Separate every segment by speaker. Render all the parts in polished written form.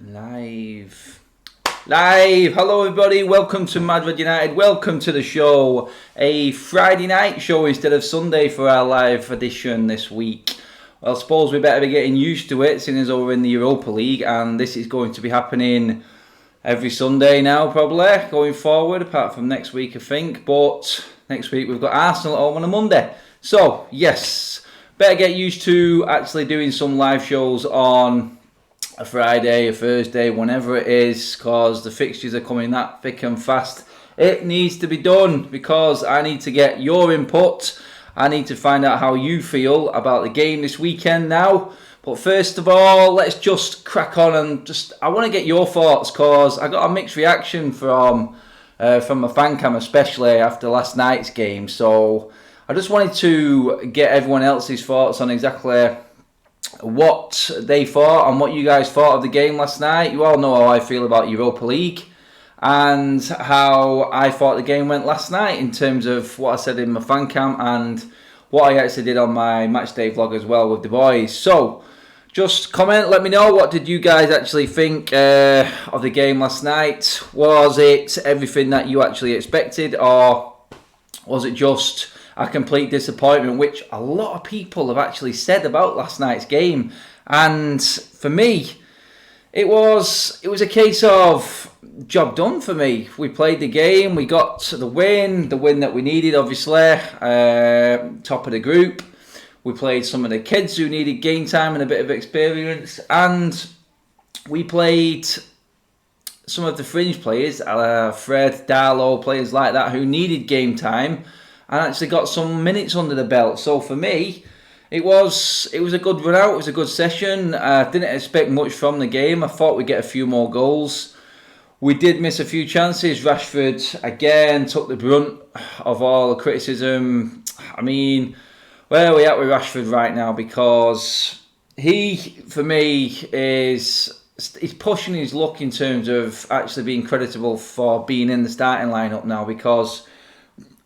Speaker 1: Live. Hello everybody, welcome to Madrid United, welcome to the show. A Friday night show instead of Sunday for our live edition this week. Well, I suppose we better be getting used to it, seeing as we're in the Europa League, and this is going to be happening every Sunday now, probably, going forward, apart from next week, I think. But next week we've got Arsenal at home on a Monday. So, yes, better get used to actually doing some live shows on a Friday, a Thursday, whenever it is, because the fixtures are coming that thick and fast. It needs to be done because I need to get your input. I need to find out how you feel about the game this weekend now. But first of all, let's just crack on and I want to get your thoughts, because I got a mixed reaction from my fan cam, especially after last night's game. So I just wanted to get everyone else's thoughts on exactly what they thought and what you guys thought of the game last night. You all know how I feel about Europa League and how I thought the game went last night in terms of what I said in my fan cam and what I actually did on my matchday vlog as well with the boys. So just comment, let me know, what did you guys actually think of the game last night? Was it everything that you actually expected, or was it just a complete disappointment, which a lot of people have actually said about last night's game? And for me, it was a case of job done for me. We played the game, we got the win that we needed, obviously, top of the group. We played some of the kids who needed game time and a bit of experience, and we played some of the fringe players, Fred, Darlow, players like that who needed game time, and actually got some minutes under the belt. So for me, it was a good run out. It was a good session. Didn't expect much from the game. I thought we'd get a few more goals. We did miss a few chances. Rashford again took the brunt of all the criticism. I mean, where are we at with Rashford right now? Because he, for me, he's pushing his luck in terms of actually being creditable for being in the starting lineup now, because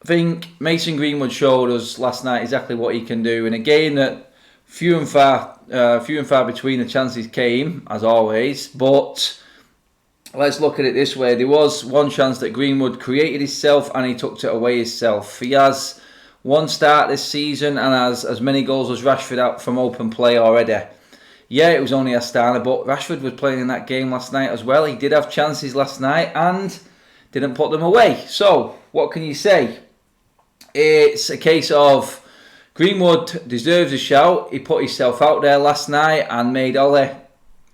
Speaker 1: I think Mason Greenwood showed us last night exactly what he can do in a game that few and far between the chances came, as always. But let's look at it this way: there was one chance that Greenwood created himself, and he took it away himself. He has one start this season and has as many goals as Rashford out from open play already. Yeah, it was only Astana, but Rashford was playing in that game last night as well. He did have chances last night and didn't put them away. So what can you say? It's a case of Greenwood deserves a shout. He put himself out there last night and made Ollie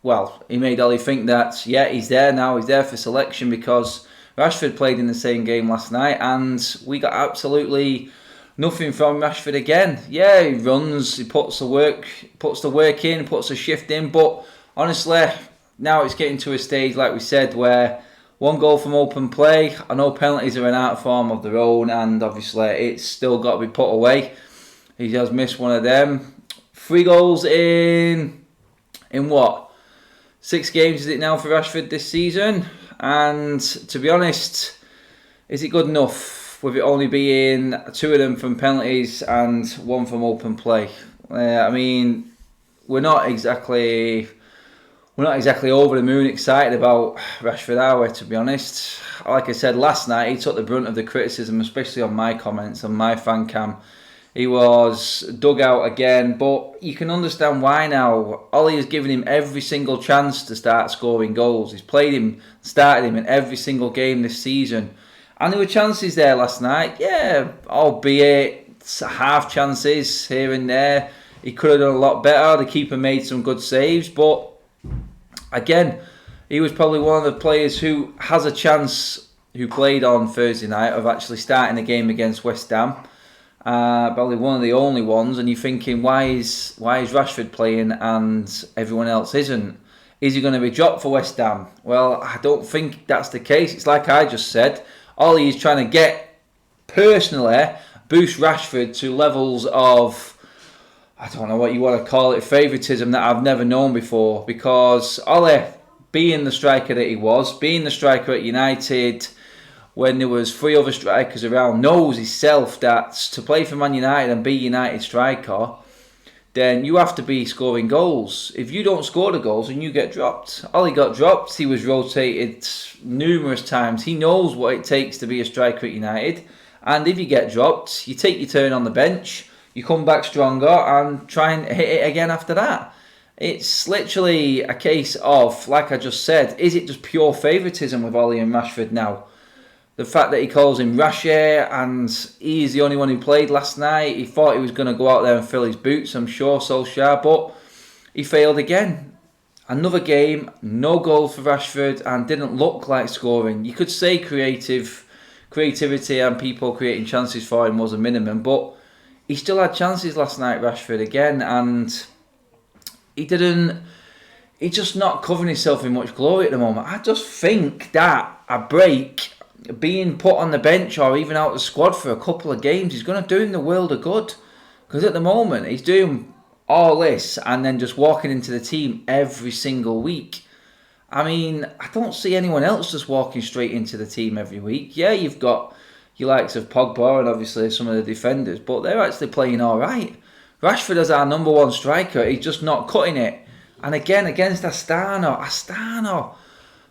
Speaker 1: think that, yeah, he's there now. He's there for selection, because Rashford played in the same game last night and we got absolutely nothing from Rashford again. Yeah, he runs, he puts the work in, puts the shift in, but honestly, now it's getting to a stage, like we said, where one goal from open play. I know penalties are an art form of their own, and obviously it's still got to be put away. He has missed one of them. 3 goals in what? 6 games is it now for Rashford this season? And to be honest, is it good enough with it only being 2 of them from penalties and 1 from open play? I mean, we're not exactly over the moon excited about Rashford, are we, to be honest? Like I said, last night he took the brunt of the criticism, especially on my comments, on my fan cam. He was dug out again, but you can understand why now. Ollie has given him every single chance to start scoring goals. He's started him in every single game this season. And there were chances there last night, yeah, albeit half chances here and there. He could have done a lot better. The keeper made some good saves, but again, he was probably one of the players who has a chance, who played on Thursday night, of actually starting the game against West Ham. Probably one of the only ones, and you're thinking, why is Rashford playing and everyone else isn't? Is he going to be dropped for West Ham? Well, I don't think that's the case. It's like I just said, Ollie is trying to boost Rashford to levels of, I don't know what you want to call it, favouritism that I've never known before. Because Ollie, being the striker that he was, being the striker at United, when there was 3 other strikers around, knows himself that to play for Man United and be United striker, then you have to be scoring goals. If you don't score the goals, then you get dropped. Ollie got dropped. He was rotated numerous times. He knows what it takes to be a striker at United. And if you get dropped, you take your turn on the bench, you come back stronger and try and hit it again after that. It's literally a case of, like I just said, is it just pure favouritism with Ollie and Rashford now? The fact that he calls him Rasher and he's the only one who played last night. He thought he was going to go out there and fill his boots, I'm sure, Solskjaer, but he failed again. Another game, no goal for Rashford and didn't look like scoring. You could say creativity and people creating chances for him was a minimum, but he still had chances last night, Rashford, again, and he's just not covering himself in much glory at the moment. I just think that a break, being put on the bench or even out of the squad for a couple of games, is going to do him the world of good. Because at the moment, he's doing all this and then just walking into the team every single week. I mean, I don't see anyone else just walking straight into the team every week. Yeah, you've got your likes of Pogba and obviously some of the defenders, but they're actually playing all right. Rashford as our number one striker, he's just not cutting it. And again, against Astana,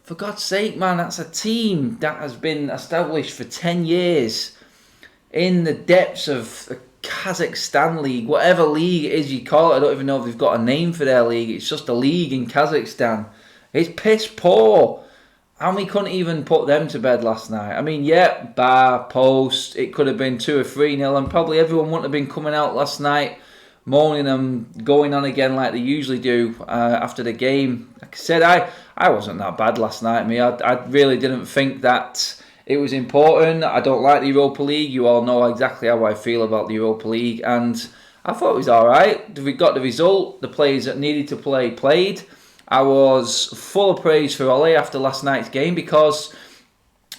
Speaker 1: for God's sake, man, that's a team that has been established for 10 years in the depths of the Kazakhstan league, whatever league it is you call it. I don't even know if they've got a name for their league. It's just a league in Kazakhstan. It's piss poor. And we couldn't even put them to bed last night. I mean, yeah, bar, post, it could have been 2 or 3-0, and probably everyone wouldn't have been coming out last night moaning and going on again like they usually do after the game. Like I said, I wasn't that bad last night. I really didn't think that it was important. I don't like the Europa League. You all know exactly how I feel about the Europa League, and I thought it was alright. We got the result. The players that needed to play played. I was full of praise for Ollie after last night's game because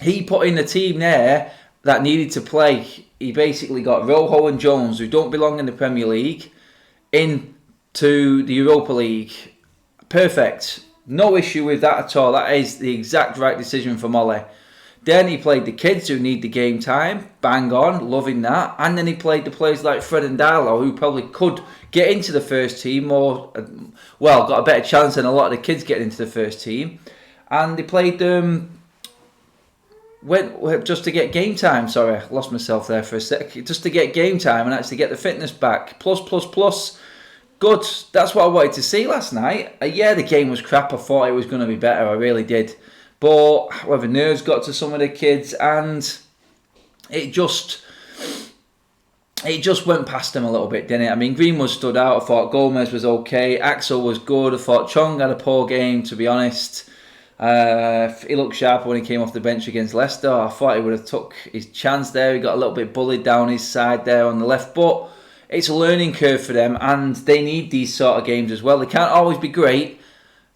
Speaker 1: he put in the team there that needed to play. He basically got Rojo and Jones, who don't belong in the Premier League, into the Europa League. Perfect. No issue with that at all. That is the exact right decision from Ollie. Then he played the kids who need the game time. Bang on, loving that. And then he played the players like Fred and Darlow, who probably could get into the first team or, well, got a better chance than a lot of the kids getting into the first team. And they played them just to get game time. Sorry, I lost myself there for a sec. Just to get game time and actually get the fitness back. Plus. Good. That's what I wanted to see last night. Yeah, the game was crap. I thought it was going to be better. I really did. But however, nerves got to some of the kids and it just went past them a little bit, didn't it? I mean, Greenwood stood out. I thought Gomez was okay. Axel was good. I thought Chong had a poor game, to be honest. He looked sharper when he came off the bench against Leicester. I thought he would have took his chance there. He got a little bit bullied down his side there on the left. But it's a learning curve for them and they need these sort of games as well. They can't always be great.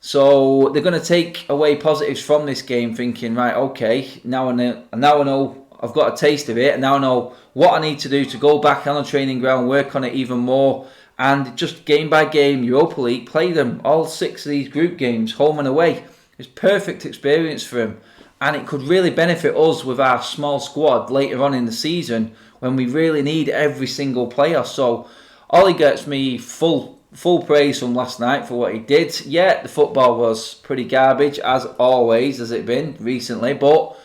Speaker 1: So they're going to take away positives from this game thinking, right, okay, now I know I've got a taste of it, and now I know what I need to do to go back on the training ground, work on it even more, and just game by game, Europa League, play them, all 6 of these group games, home and away. It's perfect experience for him, and it could really benefit us with our small squad later on in the season when we really need every single player. So Ollie gets me full praise from last night for what he did. Yeah, the football was pretty garbage, as always, has it been recently, but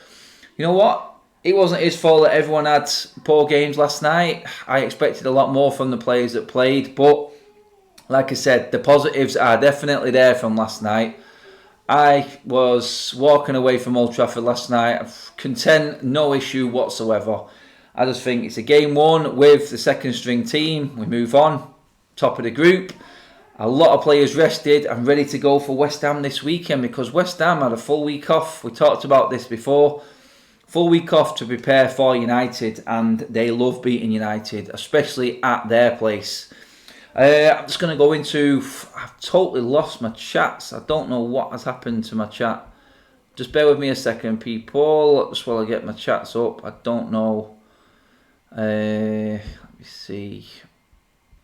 Speaker 1: you know what? It wasn't his fault that everyone had poor games last night. I expected a lot more from the players that played, but like I said, the positives are definitely there from last night. I was walking away from Old Trafford last night, content, no issue whatsoever. I just think it's a game won with the second string team. We move on, top of the group. A lot of players rested and ready to go for West Ham this weekend because West Ham had a full week off. We talked about this before. Full week off to prepare for United, and they love beating United, especially at their place. I'm just going to go into... I've totally lost my chats. I don't know what has happened to my chat. Just bear with me a second, people, just while I get my chats up. I don't know. Let me see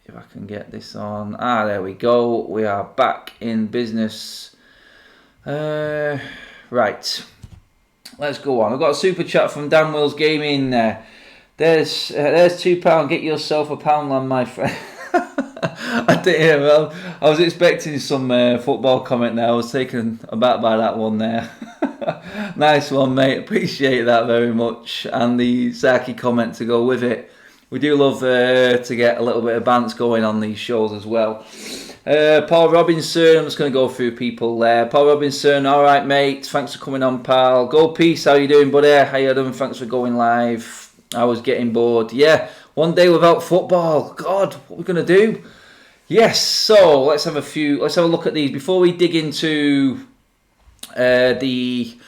Speaker 1: if I can get this on. There we go. We are back in business. Right. Let's go on. I've got a super chat from Dan Wills Gaming. There's £2. Get yourself a Poundland, my friend. I did, yeah, well, I was expecting some football comment there. I was taken aback by that one there. Nice one, mate. Appreciate that very much. And the Saki comment to go with it. We do love to get a little bit of bants going on these shows as well. Paul Robinson, I'm just going to go through people there. Paul Robinson, all right, mate. Thanks for coming on, pal. Go Peace, how you doing, buddy? How you doing? Thanks for going live. I was getting bored. Yeah, one day without football. God, what are we going to do? Yes, so let's have a look at these. Before we dig into the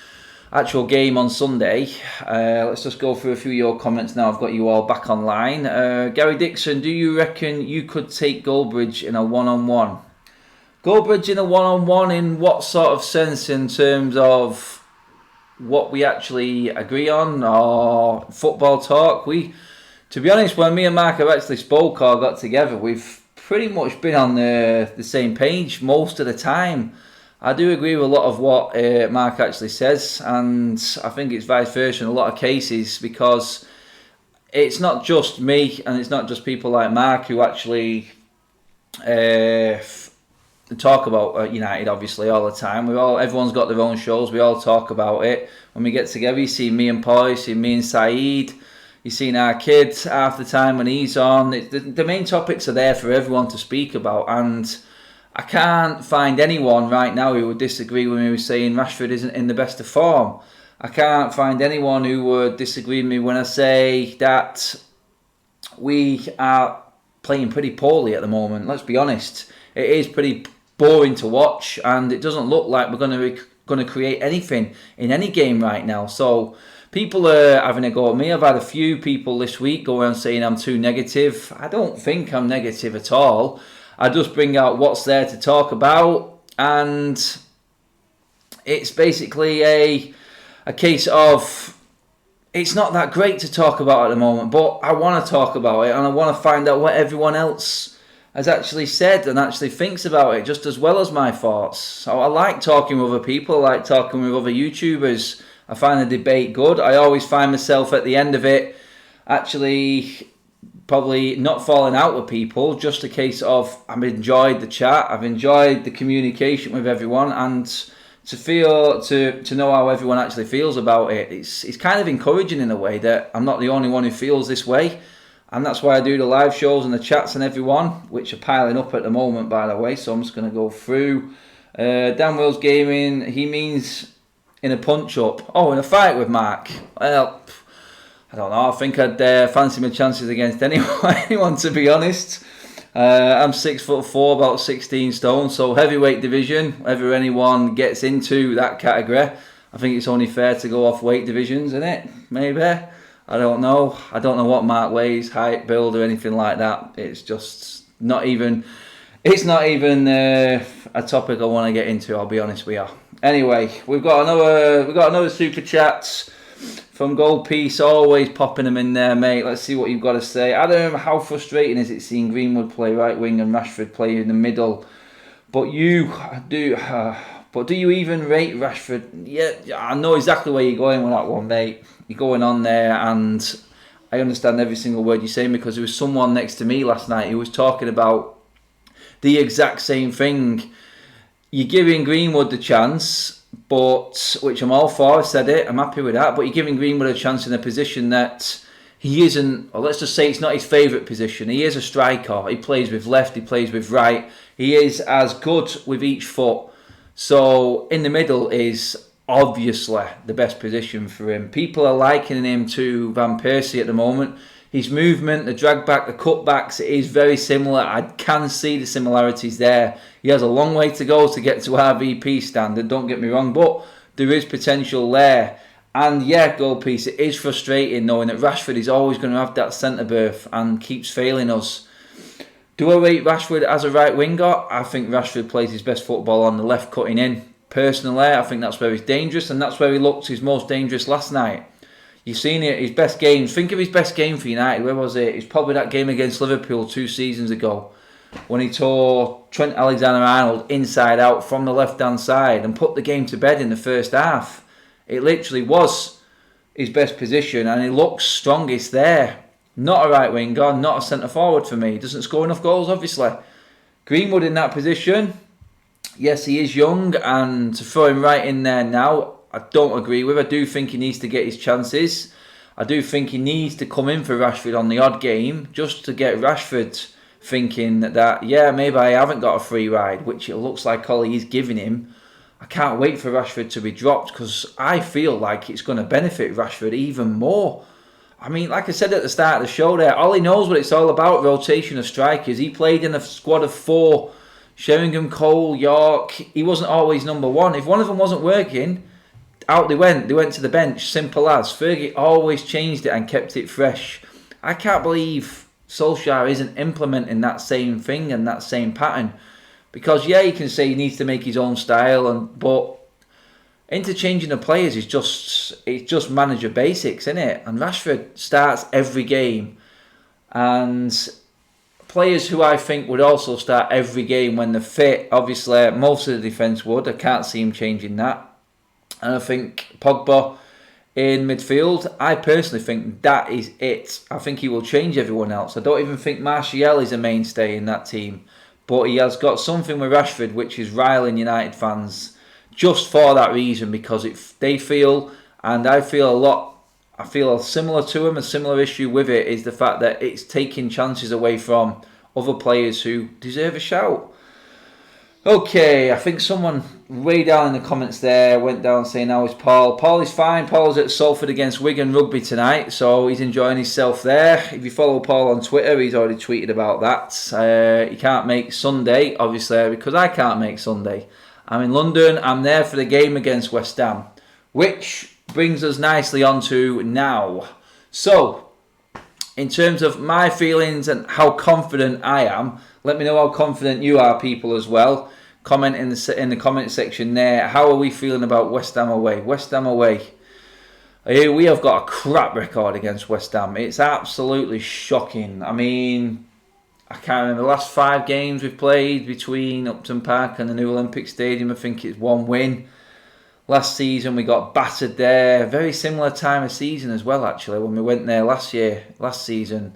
Speaker 1: actual game on Sunday, let's just go through a few of your comments now. I've got you all back online. Gary Dixon, do you reckon you could take Goldbridge in a one-on-one? Goldbridge in a one-on-one in what sort of sense, in terms of what we actually agree on, or football talk? To be honest, when me and Mark have actually spoke or got together, we've pretty much been on the same page most of the time. I do agree with a lot of what Mark actually says, and I think it's vice versa in a lot of cases, because it's not just me and it's not just people like Mark who actually talk about United, obviously, all the time. Everyone's got their own shows. We all talk about it. When we get together, you see me and Paul, you see me and Saeed, you see our kid half the time when he's on. The main topics are there for everyone to speak about, and I can't find anyone right now who would disagree with me with saying Rashford isn't in the best of form. I can't find anyone who would disagree with me when I say that we are playing pretty poorly at the moment. Let's be honest. It is pretty boring to watch, and it doesn't look like we're going to create anything in any game right now. So people are having a go at me. I've had a few people this week go around saying I'm too negative. I don't think I'm negative at all. I just bring out what's there to talk about, and it's basically a case of it's not that great to talk about at the moment, but I want to talk about it, and I want to find out what everyone else has actually said and actually thinks about it just as well as my thoughts. So I like talking with other people, I like talking with other YouTubers. I find the debate good. I always find myself at the end of it actually probably not falling out with people, just a case of I've enjoyed the chat, I've enjoyed the communication with everyone, and to know how everyone actually feels about it. It's kind of encouraging in a way that I'm not the only one who feels this way, and that's why I do the live shows and the chats and everyone, which are piling up at the moment, by the way. So I'm just going to go through. Dan Wills Gaming, he means in a punch up. Oh, in a fight with Mark. Well, I don't know. I think I'd fancy my chances against anyone, to be honest. I'm 6'4", about 16 stone, so heavyweight division. Whether anyone gets into that category, I think it's only fair to go off weight divisions, isn't it? Maybe. I don't know. I don't know what Mark weighs, height, build, or anything like that. It's just not even. It's not even a topic I want to get into. I'll be honest with you. Anyway, we've got another super chat from Gold Piece, always popping them in there, mate. Let's see what you've got to say. Adam, how frustrating is it seeing Greenwood play right wing and Rashford play in the middle? But do you even rate Rashford? Yeah, I know exactly where you're going with that one, mate. You're going on there, and I understand every single word you're saying, because there was someone next to me last night who was talking about the exact same thing. You're giving Greenwood the chance, but which I'm all for. I said it. I'm happy with that. But you're giving Greenwood a chance in a position that he isn't. Or let's just say it's not his favourite position. He is a striker. He plays with left. He plays with right. He is as good with each foot. So in the middle is obviously the best position for him. People are likening him to Van Persie at the moment. His movement, the drag back, the cutbacks, it is very similar. I can see the similarities there. He has a long way to go to get to RVP standard, don't get me wrong, but there is potential there. And yeah, Gold Piece, it is frustrating knowing that Rashford is always going to have that centre berth and keeps failing us. Do I rate Rashford as a right winger? I think Rashford plays his best football on the left, cutting in. Personally, I think that's where he's dangerous, and that's where he looked his most dangerous last night. You've seen it, his best games. Think of his best game for United. Where was it? It's probably that game against Liverpool 2 seasons ago, when he tore Trent Alexander-Arnold inside out from the left-hand side and put the game to bed in the first half. It literally was his best position, and he looks strongest there. Not a right winger, not a centre forward for me. He doesn't score enough goals, obviously. Greenwood in that position, yes, he is young, and to throw him right in there now, I don't agree with. I do think he needs to get his chances. I do think he needs to come in for Rashford on the odd game, just to get Rashford thinking that, yeah, maybe I haven't got a free ride, which it looks like Ollie is giving him. I can't wait for Rashford to be dropped, because I feel like it's going to benefit Rashford even more. I mean, like I said at the start of the show there, Ollie knows what it's all about, rotation of strikers. He played in a squad of 4, Sheringham, Cole, York. He wasn't always number 1. If one of them wasn't working, out they went. They went to the bench, simple as. Fergie always changed it and kept it fresh. I can't believe Solskjaer isn't implementing that same thing and that same pattern. Because, yeah, you can say he needs to make his own style, but interchanging the players is just manager basics, isn't it? And Rashford starts every game, and players who I think would also start every game when they're fit. Obviously, most of the defence would. I can't see him changing that. And I think Pogba in midfield, I personally think that is it. I think he will change everyone else. I don't even think Martial is a mainstay in that team, but he has got something with Rashford which is riling United fans. Just for that reason, because they feel, and I feel similar to him, a similar issue with it is the fact that it's taking chances away from other players who deserve a shout. Okay, I think someone way down in the comments there went down saying, how is Paul? Paul is fine. Paul's at Salford against Wigan Rugby tonight, so he's enjoying himself there. If you follow Paul on Twitter, he's already tweeted about that. He can't make Sunday, obviously, because I can't make Sunday. I'm in London. I'm there for the game against West Ham, which brings us nicely on to now. So, in terms of my feelings and how confident I am, let me know how confident you are, people, as well. Comment in the comment section there. How are we feeling about West Ham away? West Ham away. Here we have got a crap record against West Ham. It's absolutely shocking. I mean, I can't remember the last 5 games we've played between Upton Park and the new Olympic Stadium. I think it's 1 win. Last season we got battered there. Very similar time of season as well, actually, when we went there last season.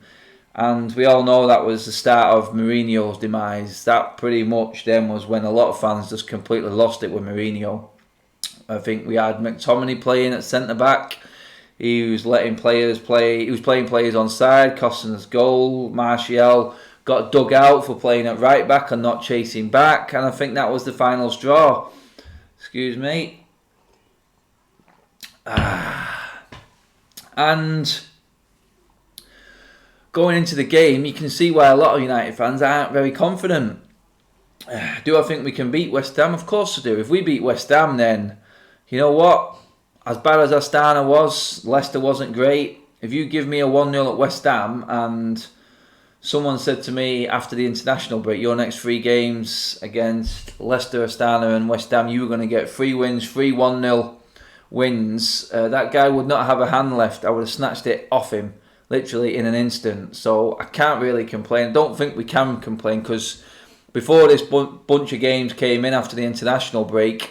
Speaker 1: And we all know that was the start of Mourinho's demise. That pretty much then was when a lot of fans just completely lost it with Mourinho. I think we had McTominay playing at centre-back. He was letting players play. He was playing players on side, costing us goal. Martial got dug out for playing at right back and not chasing back, and I think that was the final straw. Excuse me. And going into the game, you can see why a lot of United fans aren't very confident. Do I think we can beat West Ham? Of course I do. If we beat West Ham, then you know what? As bad as Astana was, Leicester wasn't great. If you give me a 1-0 at West Ham and someone said to me after the international break, your next 3 games against Leicester, Astana and West Ham, you were going to get 3 wins, 3 1-0 wins, that guy would not have a hand left. I would have snatched it off him literally in an instant. So I can't really complain. I don't think we can complain, because before this bunch of games came in after the international break,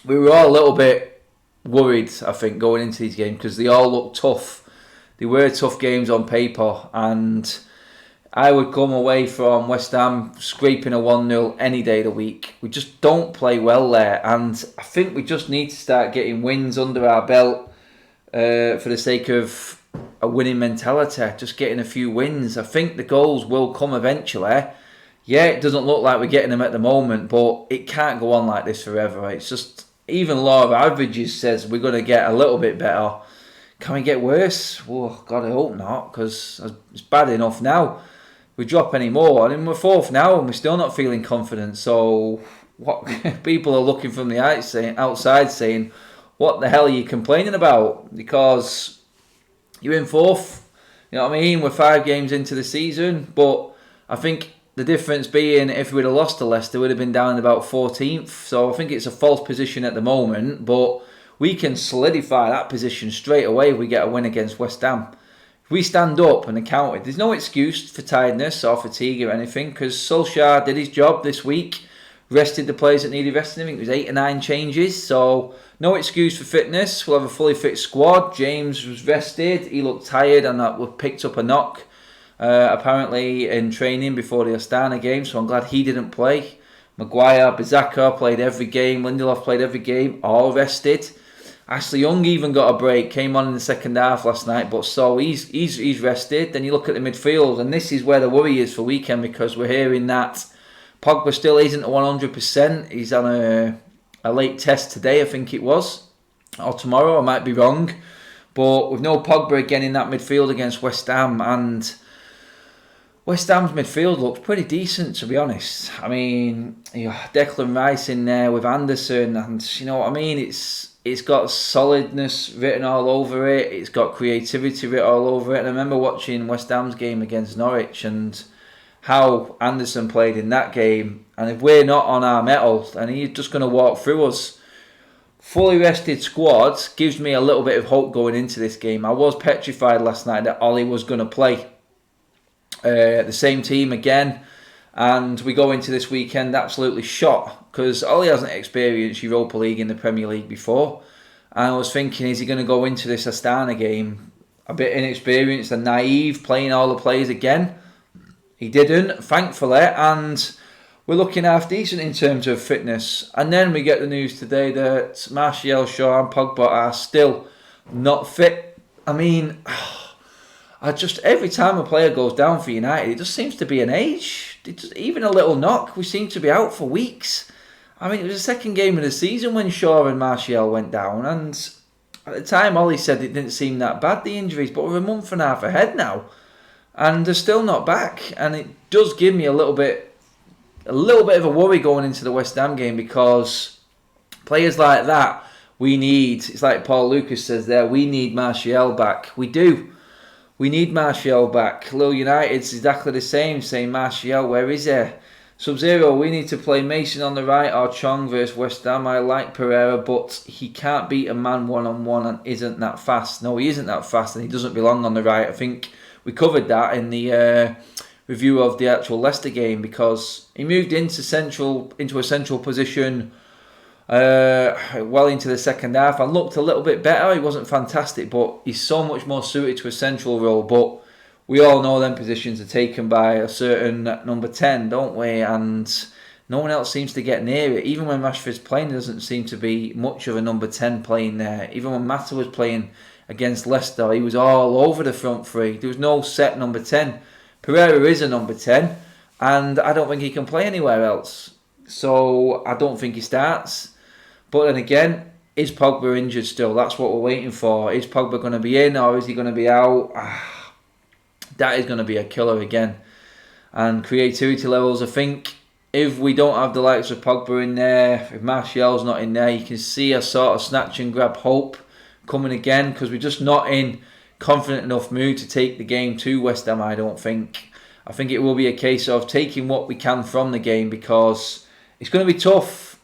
Speaker 1: we were all a little bit worried, I think, going into these games, because they all looked tough. They were tough games on paper, and I would come away from West Ham scraping a 1-0 any day of the week. We just don't play well there, and I think we just need to start getting wins under our belt for the sake of a winning mentality, just getting a few wins. I think the goals will come eventually. Yeah, it doesn't look like we're getting them at the moment, but it can't go on like this forever. It's just, even law of averages says we're going to get a little bit better. Can we get worse? Oh, God, I hope not, because it's bad enough now. If we drop any more, and we're 4th now, and we're still not feeling confident. So, what people are looking from the outside saying, what the hell are you complaining about? Because you're in 4th, you know what I mean? We're 5 games into the season, but I think the difference being, if we would have lost to Leicester, we'd have been down about 14th. So I think it's a false position at the moment, but we can solidify that position straight away if we get a win against West Ham. If we stand up and account it, there's no excuse for tiredness or fatigue or anything, because Solskjaer did his job this week. rested the players that needed resting. I think it was 8 or 9 changes, so no excuse for fitness. We'll have a fully fit squad. James was rested. He looked tired and that picked up a knock, apparently in training before the Astana game, so I'm glad he didn't play. Maguire, Bizaka played every game. Lindelof played every game, all rested. Ashley Young even got a break, came on in the second half last night, but so he's rested. Then you look at the midfield, and this is where the worry is for weekend, because we're hearing that Pogba still isn't at 100%. He's on a late test today, I think it was, or tomorrow, I might be wrong. But with no Pogba again in that midfield against West Ham, and West Ham's midfield looks pretty decent, to be honest. I mean, Declan Rice in there with Anderson, and you know what I mean? It's got solidness written all over it. It's got creativity written all over it. And I remember watching West Ham's game against Norwich and how Anderson played in that game. And if we're not on our mettle, and he's just going to walk through us. Fully rested squad gives me a little bit of hope going into this game. I was petrified last night that Ollie was going to play the same team again. And we go into this weekend absolutely shot, because Ollie hasn't experienced Europa League in the Premier League before. And I was thinking, is he going to go into this Astana game a bit inexperienced and naive, playing all the players again? He didn't, thankfully, and we're looking half decent in terms of fitness. And then we get the news today that Martial, Shaw and Pogba are still not fit. I mean, every time a player goes down for United, it just seems to be an age. Even a little knock, we seem to be out for weeks. I mean, it was the second game of the season when Shaw and Martial went down, and at the time Ollie said it didn't seem that bad, the injuries, but we're a month and a half ahead now, and they're still not back. And it does give me a little bit of a worry going into the West Ham game, because players like that we need. It's like Paul Lucas says there, we need Martial back. We do. We need Martial back. Lille United's exactly the same, saying Martial, where is he? Sub-Zero, we need to play Mason on the right or Chong versus West Ham. I like Pereira, but he can't beat a man one-on-one and isn't that fast. No, he isn't that fast, and he doesn't belong on the right. I think we covered that in the review of the actual Leicester game, because he moved into a central position well into the second half and looked a little bit better. He wasn't fantastic, but he's so much more suited to a central role. But we all know them positions are taken by a certain number 10, don't we? And no one else seems to get near it. Even when Rashford's playing, there doesn't seem to be much of a number 10 playing there. Even when Mata was playing against Leicester, he was all over the front three. There was no set number 10. Pereira is a number 10, and I don't think he can play anywhere else. So I don't think he starts. But then again, is Pogba injured still? That's what we're waiting for. Is Pogba going to be in, or is he going to be out? That is going to be a killer again. And creativity levels, I think, if we don't have the likes of Pogba in there, if Martial's not in there, you can see a sort of snatch and grab hope coming again, because we're just not in confident enough mood to take the game to West Ham, I don't think. I think it will be a case of taking what we can from the game, because it's going to be tough.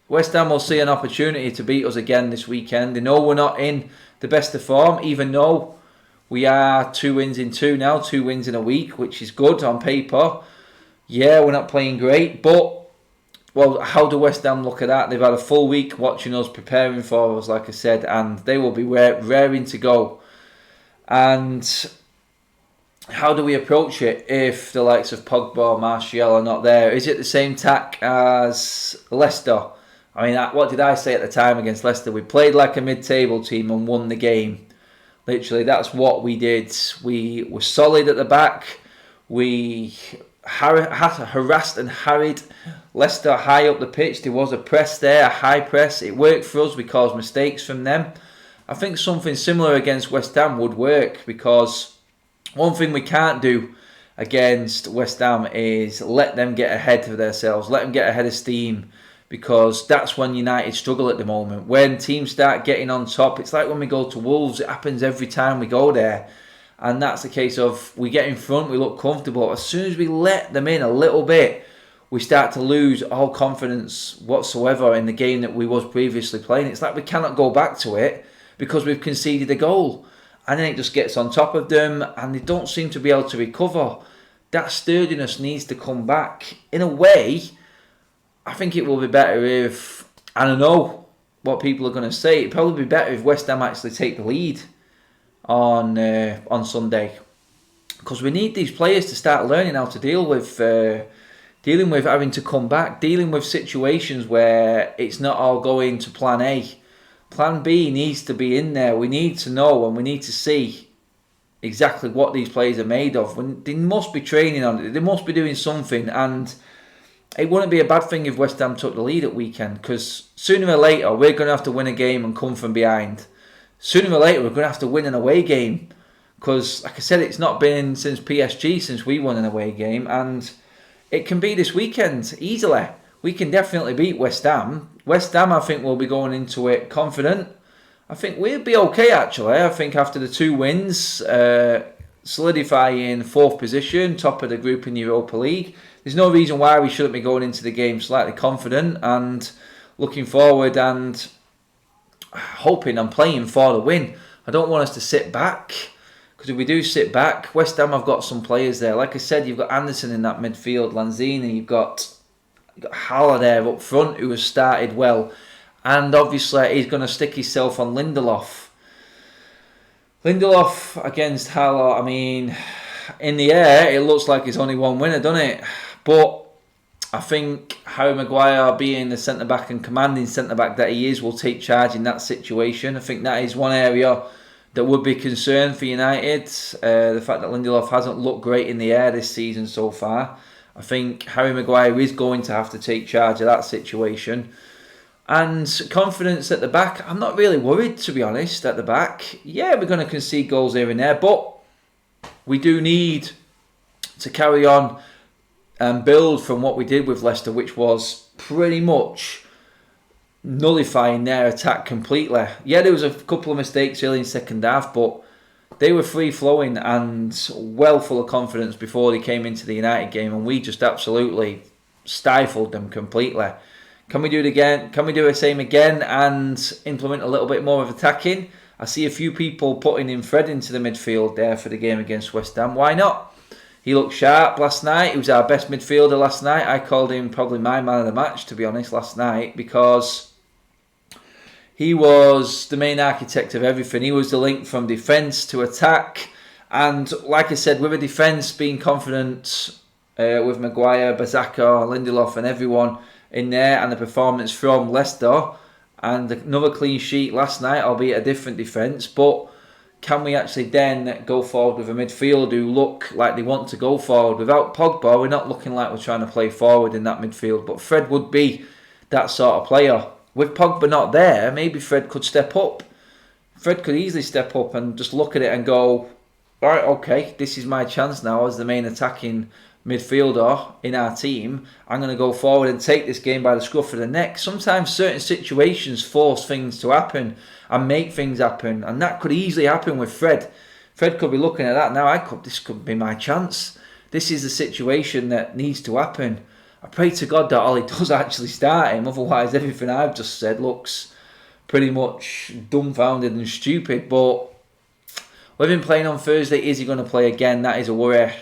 Speaker 1: West Ham will see an opportunity to beat us again this weekend. They know we're not in the best of form, even though we are 2 wins in 2 now, 2 wins in a week, which is good on paper. Yeah, we're not playing great, but, well, how do West Ham look at that? They've had a full week watching us, preparing for us, like I said, and they will be raring to go. And how do we approach it if the likes of Pogba or Martial are not there? Is it the same tack as Leicester? I mean, what did I say at the time against Leicester? We played like a mid-table team and won the game. Literally, that's what we did. We were solid at the back. We harassed and harried Leicester high up the pitch. There was a press there, a high press. It worked for us. We caused mistakes from them. I think something similar against West Ham would work, because one thing we can't do against West Ham is let them get ahead of themselves, let them get ahead of steam, because that's when United struggle at the moment. When teams start getting on top, it's like when we go to Wolves, it happens every time we go there. And that's the case of, we get in front, we look comfortable. As soon as we let them in a little bit, we start to lose all confidence whatsoever in the game that we was previously playing. It's like we cannot go back to it because we've conceded a goal. And then it just gets on top of them and they don't seem to be able to recover. That sturdiness needs to come back. In a way, I think it will be better if, I don't know what people are going to say, it'd probably be better if West Ham actually take the lead on Sunday, because we need these players to start learning how to dealing with having to come back, dealing with situations where it's not all going to plan A. Plan B needs to be in there. We need to know and we need to see exactly what these players are made of. They must be training on it. They must be doing something. And it wouldn't be a bad thing if West Ham took the lead at weekend, because sooner or later we're going to have to win a game and come from behind. Sooner or later we're going to have to win an away game, because, like I said, it's not been since PSG since we won an away game, and it can be this weekend easily. We can definitely beat West Ham. West Ham, I think, will be going into it confident. I think we'll be okay, actually. I think after the 2 wins, solidifying 4th position, top of the group in the Europa League, there's no reason why we shouldn't be going into the game slightly confident and looking forward and hoping and playing for the win. I don't want us to sit back, because if we do sit back, West Ham have got some players there. Like I said, you've got Anderson in that midfield, Lanzini, you've got Haller there up front, who has started well, and obviously he's going to stick himself on Lindelof. Lindelof against Haller, I mean, in the air, it looks like it's only one winner, doesn't it? But I think Harry Maguire, being the centre-back and commanding centre-back that he is, will take charge in that situation. I think that is one area that would be concerned for United. The fact that Lindelof hasn't looked great in the air this season so far. I think Harry Maguire is going to have to take charge of that situation. And confidence at the back, I'm not really worried, to be honest, at the back. Yeah, we're going to concede goals here and there, but we do need to carry on and build from what we did with Leicester, which was pretty much nullifying their attack completely. Yeah, there was a couple of mistakes early in second half, but they were free-flowing and well full of confidence before they came into the United game, and we just absolutely stifled them completely. Can we do it again? Can we do the same again and implement a little bit more of attacking? I see a few people putting in Fred into the midfield there for the game against West Ham. Why not? He looked sharp last night. He was our best midfielder last night. I called him probably my man of the match, to be honest, last night, because he was the main architect of everything. He was the link from defence to attack. And like I said, with a defence being confident with Maguire, Bazaka, Lindelof and everyone in there, and the performance from Leicester, and another clean sheet last night, albeit a different defence, but can we actually then go forward with a midfield who look like they want to go forward? Without Pogba, we're not looking like we're trying to play forward in that midfield, but Fred would be that sort of player. With Pogba not there, maybe Fred could step up. Fred could easily step up and just look at it and go, alright, okay, this is my chance now as the main attacking midfielder in our team. I'm going to go forward and take this game by the scruff of the neck. Sometimes certain situations force things to happen and make things happen, and that could easily happen with Fred. Fred could be looking at that now. This could be my chance. This is the situation that needs to happen. I pray to God that Ollie does actually start him. Otherwise, everything I've just said looks pretty much dumbfounded and stupid. But with him playing on Thursday, is he going to play again? That is a worry.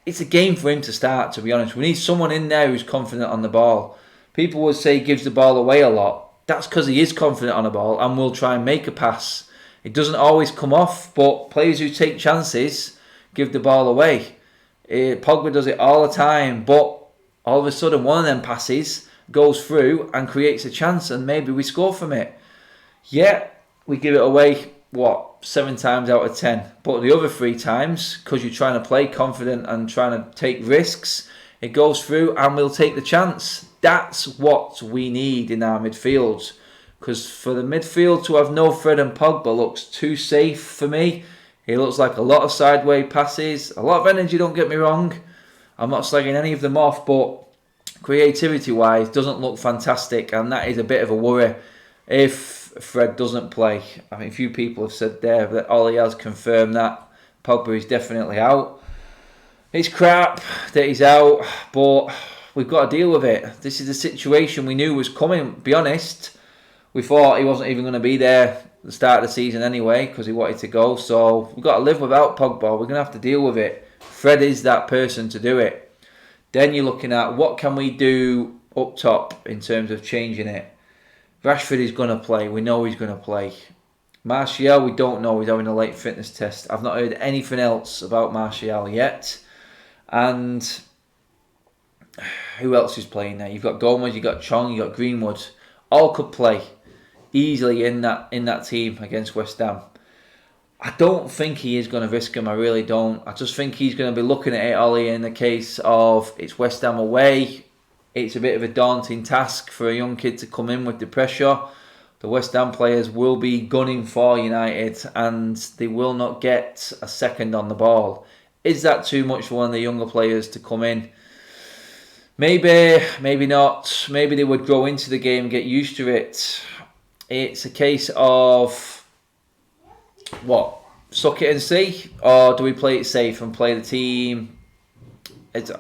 Speaker 1: It's a game for him to start, to be honest. We need someone in there who's confident on the ball. People would say he gives the ball away a lot. That's because he is confident on the ball and will try and make a pass. It doesn't always come off, but players who take chances give the ball away. Pogba does it all the time, but all of a sudden one of them passes goes through and creates a chance, and maybe we score from it. Yeah, we give it away, 7 times out of 10. But the other 3 times, because you're trying to play confident and trying to take risks, it goes through and we'll take the chance. That's what we need in our midfield. Because for the midfield to have no Fred and Pogba looks too safe for me. It looks like a lot of sideways passes, a lot of energy, don't get me wrong. I'm not slagging any of them off, but creativity-wise, doesn't look fantastic, and that is a bit of a worry if Fred doesn't play. I mean, a few people have said there that Ollie has confirmed that Pogba is definitely out. It's crap that he's out, but we've got to deal with it. This is a situation we knew was coming. Be honest, we thought he wasn't even going to be there at the start of the season anyway because he wanted to go. So we've got to live without Pogba. We're going to have to deal with it. Fred is that person to do it. Then you're looking at what can we do up top in terms of changing it. Rashford is going to play. We know he's going to play. Martial, we don't know. He's having a late fitness test. I've not heard anything else about Martial yet. And who else is playing there? You've got Gomez, you've got Chong, you've got Greenwood. All could play easily in that team against West Ham. I don't think he is going to risk him. I really don't. I just think he's going to be looking at it, Ollie, in the case of it's West Ham away. It's a bit of a daunting task for a young kid to come in with the pressure. The West Ham players will be gunning for United and they will not get a second on the ball. Is that too much for one of the younger players to come in? Maybe, maybe not. Maybe they would grow into the game, get used to it. It's a case of, what, suck it and see? Or do we play it safe and play the team? Has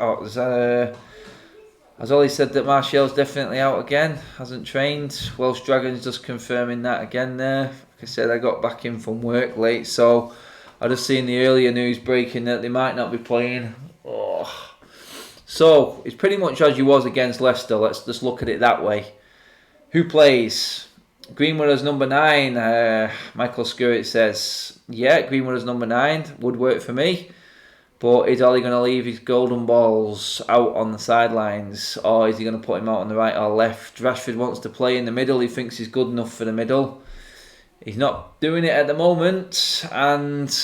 Speaker 1: Ollie said that Martial's definitely out again? Hasn't trained. Welsh Dragons just confirming that again there. Like I said, I got back in from work late, so I just seen the earlier news breaking that they might not be playing. Oh. So, it's pretty much as you was against Leicester. Let's just look at it that way. Who plays? Greenwood as number 9. Michael Skirrett says, yeah, Greenwood as number 9 would work for me. But is Ollie going to leave his golden balls out on the sidelines? Or is he going to put him out on the right or left? Rashford wants to play in the middle. He thinks he's good enough for the middle. He's not doing it at the moment. And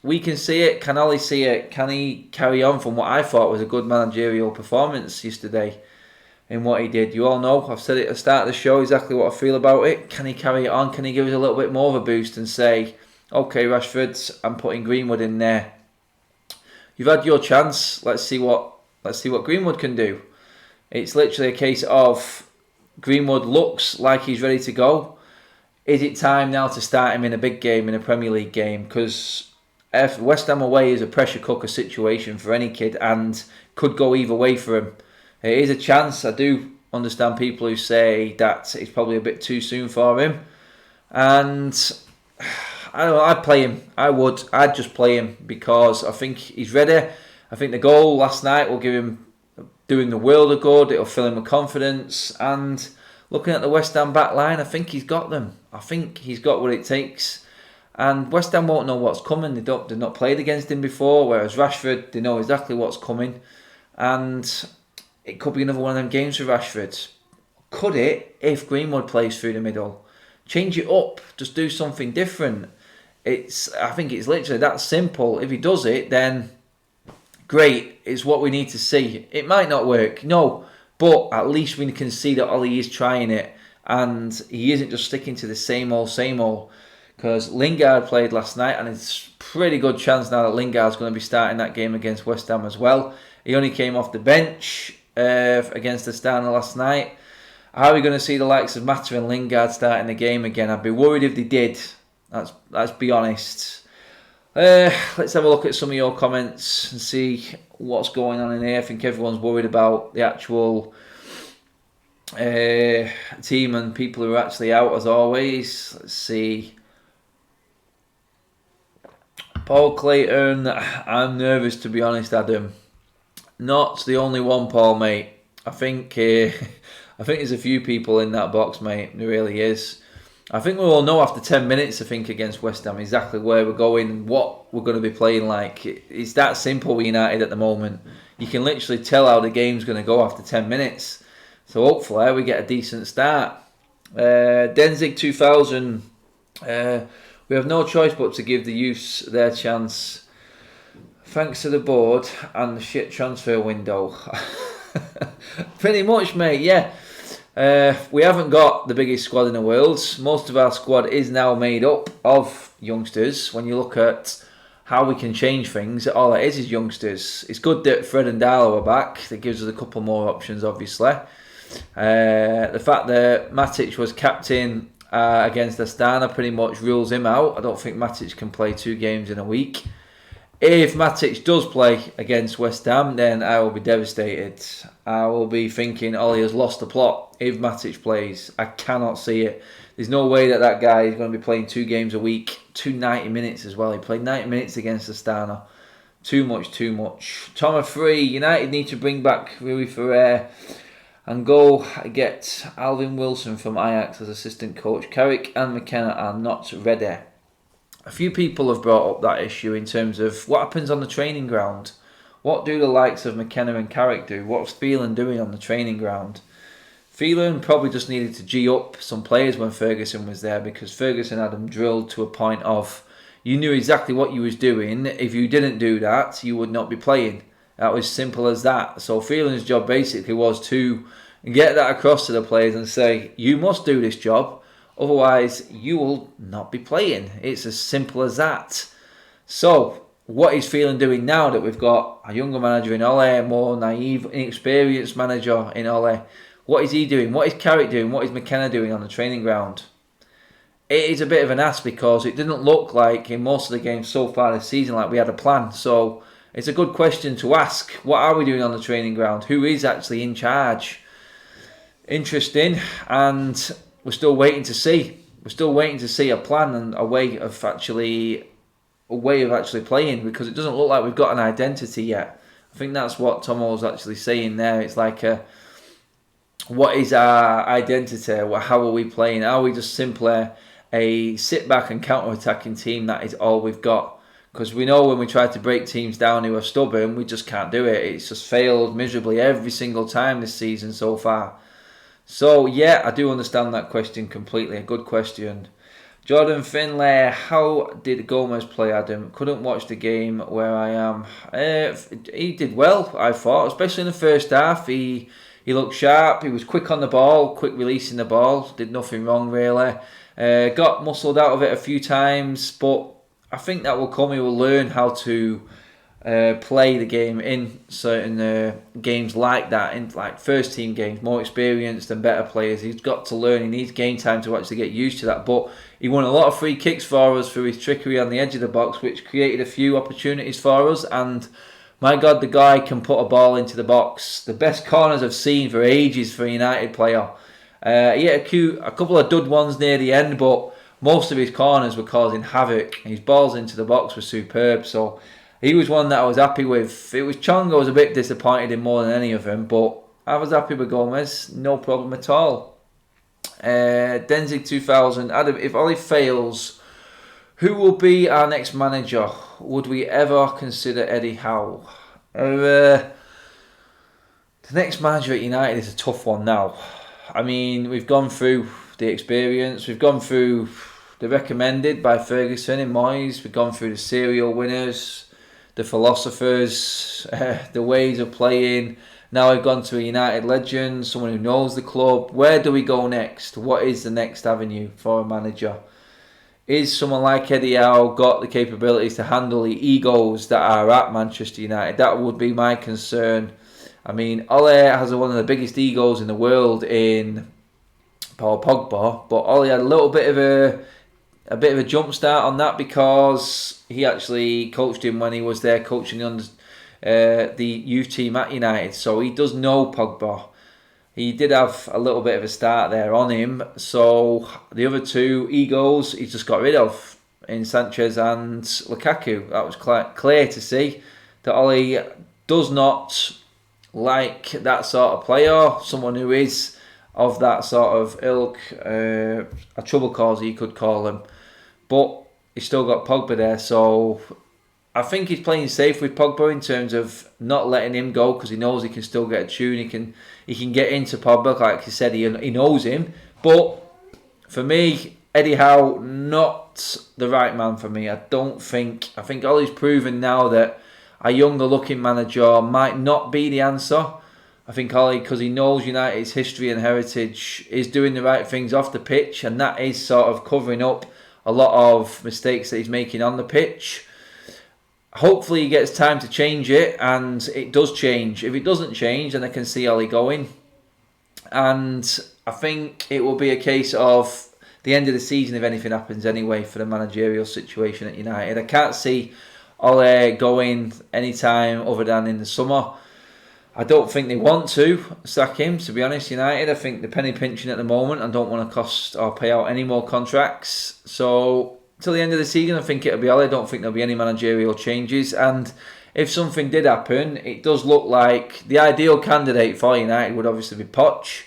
Speaker 1: we can see it. Can Ollie see it? Can he carry on from what I thought was a good managerial performance yesterday in what he did? You all know, I've said it at the start of the show exactly what I feel about it. Can he carry it on? Can he give us a little bit more of a boost and say, okay, Rashford, I'm putting Greenwood in there. You've had your chance. Let's see what Greenwood can do. It's literally a case of Greenwood looks like he's ready to go. Is it time now to start him in a big game, in a Premier League game? Because West Ham away is a pressure cooker situation for any kid and could go either way for him. It is a chance. I do understand people who say that it's probably a bit too soon for him. And I don't know, I'd play him. I would. I'd just play him because I think he's ready. I think the goal last night will give him doing the world of good. It'll fill him with confidence. And looking at the West Ham back line, I think he's got them. I think he's got what it takes. And West Ham won't know what's coming. They've not played against him before, whereas Rashford, they know exactly what's coming. And it could be another one of them games for Rashford. Could it, if Greenwood plays through the middle? Change it up. Just do something different. I think it's literally that simple. If he does it, then great. It's what we need to see. It might not work, no. But at least we can see that Ollie is trying it. And he isn't just sticking to the same old, same old. Because Lingard played last night, and it's a pretty good chance now that Lingard's going to be starting that game against West Ham as well. He only came off the bench against Astana last night. How are we going to see the likes of Mata and Lingard starting the game again? I'd be worried if they did. Let's be honest. Let's have a look at some of your comments and see what's going on in here. I think everyone's worried about the actual team and people who are actually out as always. Let's see. Paul Clayton, I'm nervous to be honest, Adam. Not the only one, Paul, mate. I think there's a few people in that box, mate. There really is. I think we will know after 10 minutes, I think, against West Ham exactly where we're going and what we're going to be playing like. It's that simple with United at the moment. You can literally tell how the game's going to go after 10 minutes. So hopefully we get a decent start. Denzig 2000, we have no choice but to give the youths their chance. Thanks to the board and the shit transfer window. Pretty much, mate, yeah. We haven't got the biggest squad in the world. Most of our squad is now made up of youngsters. When you look at how we can change things, all it is youngsters. It's good that Fred and Darlow are back. That gives us a couple more options, obviously. The fact that Matic was captain against Astana pretty much rules him out. I don't think Matic can play 2 games in a week. If Matic does play against West Ham, then I will be devastated. I will be thinking Ollie has lost the plot if Matic plays. I cannot see it. There's no way that guy is going to be playing 2 games a week, 90 minutes as well. He played 90 minutes against Astana. Too much. Tom of 3, United need to bring back Rui Ferrer. and go get Alvin Wilson from Ajax as assistant coach. Carrick and McKenna are not ready. A few people have brought up that issue in terms of what happens on the training ground. What do the likes of McKenna and Carrick do? What's Phelan doing on the training ground? Phelan probably just needed to G up some players when Ferguson was there, because Ferguson had them drilled to a point of you knew exactly what you was doing. If you didn't do that, you would not be playing. That was simple as that. So Phelan's job basically was to get that across to the players and say, you must do this job, otherwise you will not be playing. It's as simple as that. So what is Phelan doing now that we've got a younger manager in Ole, a more naive, inexperienced manager in Ole? What is he doing? What is Carrick doing? What is McKenna doing on the training ground? It is a bit of an ask, because it didn't look like in most of the games so far this season like we had a plan. So it's a good question to ask. What are we doing on the training ground? Who is actually in charge? Interesting, and we're still waiting to see. We're still waiting to see a plan and a way of actually playing, because it doesn't look like we've got an identity yet. I think that's what Tomo was actually saying there. It's like what is our identity? How are we playing? Are we just simply a sit back and counter attacking team? That is all we've got. Because we know when we try to break teams down who are stubborn, we just can't do it. It's just failed miserably every single time this season so far. So yeah, I do understand that question completely. A good question. Jordan Finlay, how did Gomez play, Adam? Couldn't watch the game where I am. He did well, I thought, especially in the first half. He looked sharp. He was quick on the ball, quick releasing the ball. Did nothing wrong really. Got muscled out of it a few times, but I think that will come. He will learn how to play the game in certain games like that, in like first team games, more experienced and better players. He's got to learn. He needs game time to actually get used to that. But he won a lot of free kicks for us through his trickery on the edge of the box, which created a few opportunities for us. And my God, the guy can put a ball into the box. The best corners I've seen for ages for a United player. He had a couple of dud ones near the end, but most of his corners were causing havoc. His balls into the box were superb. So he was one that I was happy with. It was Chong I was a bit disappointed in more than any of them, but I was happy with Gomez. No problem at all. Denzig 2000. Adam, if Ollie fails, who will be our next manager? Would we ever consider Eddie Howe? The next manager at United is a tough one now. I mean, we've gone through the experience. We've gone through the recommended by Ferguson and Moyes. We've gone through the serial winners, the philosophers, the ways of playing. Now we've gone to a United legend, someone who knows the club. Where do we go next? What is the next avenue for a manager? Is someone like Eddie Howe got the capabilities to handle the egos that are at Manchester United? That would be my concern. I mean, Ole has one of the biggest egos in the world in Paul Pogba, but Ole had a little bit of a jump start on that, because he actually coached him when he was there coaching the youth team at United. So he does know Pogba. He did have a little bit of a start there on him. So the other two egos he's just got rid of in Sanchez and Lukaku. That was clear to see that Ole does not like that sort of player, someone who is of that sort of ilk, a trouble causer you could call him. But he's still got Pogba there, so I think he's playing safe with Pogba in terms of not letting him go, because he knows he can still get a tune. He can get into Pogba, like he said, he knows him. But for me, Eddie Howe, not the right man for me. I think Ollie's proven now that a younger looking manager might not be the answer. I think Ollie, because he knows United's history and heritage, is doing the right things off the pitch, and that is sort of covering up a lot of mistakes that he's making on the pitch. Hopefully he gets time to change it, and it does change. If it doesn't change, then I can see Ollie going. And I think it will be a case of the end of the season if anything happens anyway for the managerial situation at United. I can't see Ole going anytime other than in the summer. I don't think they want to sack him, to be honest, United. I think they're penny pinching at the moment and don't want to cost or pay out any more contracts. So till the end of the season, I think it'll be Ole. I don't think there'll be any managerial changes. And if something did happen, it does look like the ideal candidate for United would obviously be Poch.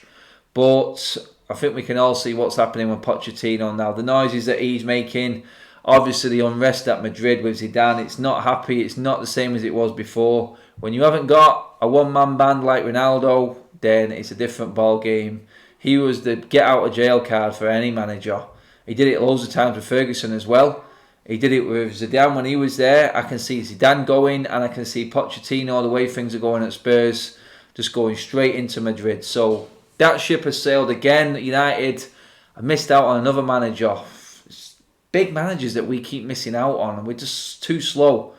Speaker 1: But I think we can all see what's happening with Pochettino now. The noises that he's making, obviously the unrest at Madrid with Zidane, it's not happy. It's not the same as it was before. When you haven't got a one-man band like Ronaldo, then it's a different ball game. He was the get-out-of-jail card for any manager. He did it loads of times with Ferguson as well. He did it with Zidane when he was there. I can see Zidane going, and I can see Pochettino, the way things are going at Spurs, just going straight into Madrid. So that ship has sailed again. United have missed out on another manager. It's big managers that we keep missing out on, and we're just too slow.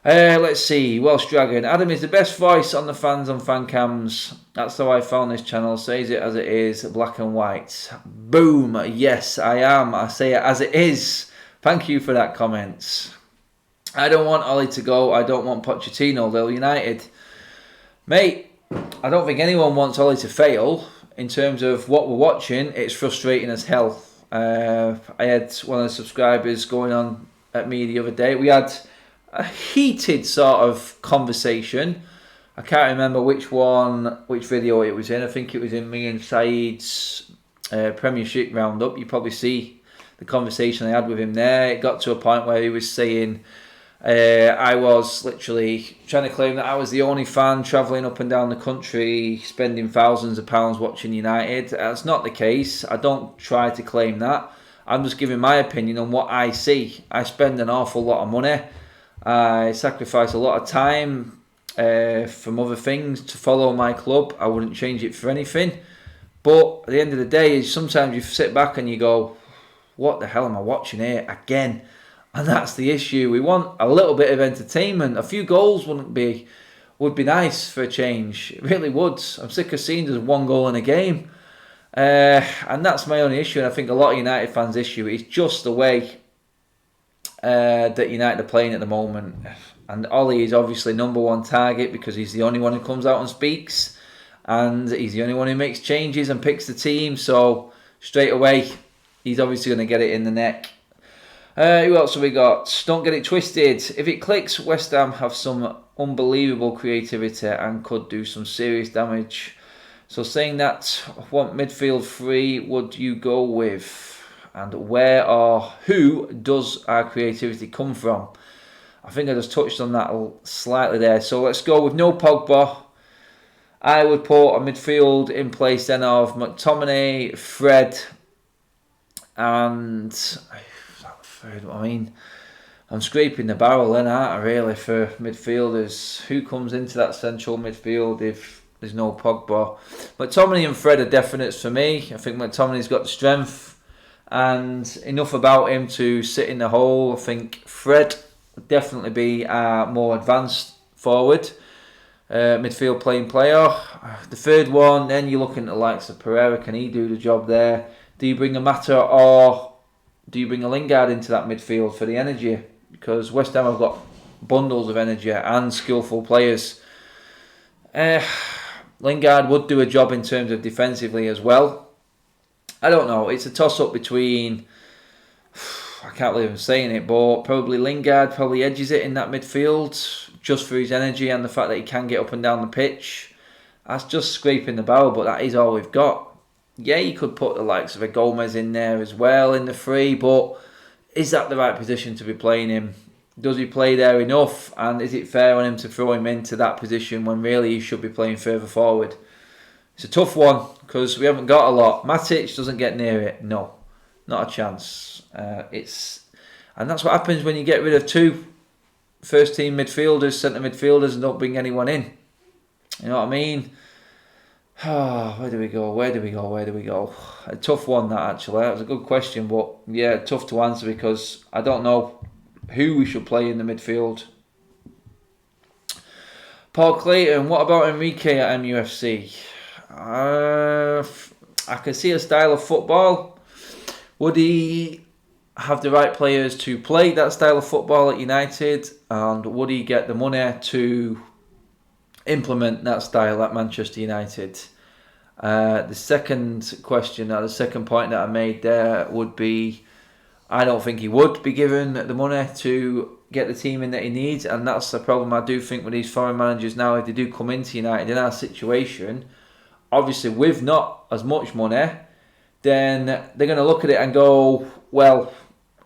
Speaker 1: Let's see. Welsh Dragon. Adam is the best voice on the fans and fan cams. That's how I found this channel. Says it as it is, black and white. Boom. Yes, I am. I say it as it is. Thank you for that comment. I don't want Ollie to go. I don't want Pochettino. They're United. Mate, I don't think anyone wants Ollie to fail. In terms of what we're watching, it's frustrating as hell. I had one of the subscribers going on at me the other day. We had a heated sort of conversation. I can't remember which video it was in. I think it was in me and Saeed's Premiership Roundup. You probably see the conversation I had with him there. It got to a point where he was saying I was literally trying to claim that I was the only fan travelling up and down the country, spending thousands of pounds watching United. That's not the case. I don't try to claim that. I'm just giving my opinion on what I see. I spend an awful lot of money. I sacrifice a lot of time from other things to follow my club. I wouldn't change it for anything. But at the end of the day, sometimes you sit back and you go, what the hell am I watching here again? And that's the issue. We want a little bit of entertainment. A few goals would be nice for a change. It really would. I'm sick of seeing just one goal in a game. And that's my only issue. And I think a lot of United fans' issue is just the way that United are playing at the moment. And Ollie is obviously number one target because he's the only one who comes out and speaks, and he's the only one who makes changes and picks the team. So straight away, he's obviously going to get it in the neck. Who else have we got? Don't get it twisted. If it clicks, West Ham have some unbelievable creativity and could do some serious damage. So saying that, what midfield three would you go with? And where or who does our creativity come from? I think I just touched on that slightly there. So let's go with no Pogba. I would put a midfield in place then of McTominay, Fred, and third. I mean, I'm scraping the barrel then, aren't I, really, for midfielders. Who comes into that central midfield if there's no Pogba? McTominay and Fred are definites for me. I think McTominay's got the strength and enough about him to sit in the hole. I think Fred would definitely be a more advanced forward, midfield playing player. The third one, then you're looking at the likes of Pereira. Can he do the job there? Do you bring a Mata or do you bring a Lingard into that midfield for the energy? Because West Ham have got bundles of energy and skillful players. Lingard would do a job in terms of defensively as well. I don't know. It's a toss-up between, I can't believe I'm saying it, but probably Lingard probably edges it in that midfield just for his energy and the fact that he can get up and down the pitch. That's just scraping the barrel, but that is all we've got. Yeah, you could put the likes of a Gomez in there as well in the free, but is that the right position to be playing him? Does he play there enough? And is it fair on him to throw him into that position when really he should be playing further forward? It's a tough one because we haven't got a lot. Matic doesn't get near it. No, not a chance. And that's what happens when you get rid of two first team midfielders, centre midfielders, and don't bring anyone in. You know what I mean? Where do we go? A tough one, that actually. That was a good question, but yeah, tough to answer because I don't know who we should play in the midfield. Paul Clayton, what about Enrique at MUFC? I can see a style of football. Would he have the right players to play that style of football at United? And would he get the money to implement that style at Manchester United? The second question, the second point that I made there would be, I don't think he would be given the money to get the team in that he needs, and that's the problem I do think with these foreign managers now. If they do come into United in our situation, obviously with not as much money, then they're going to look at it and go, well,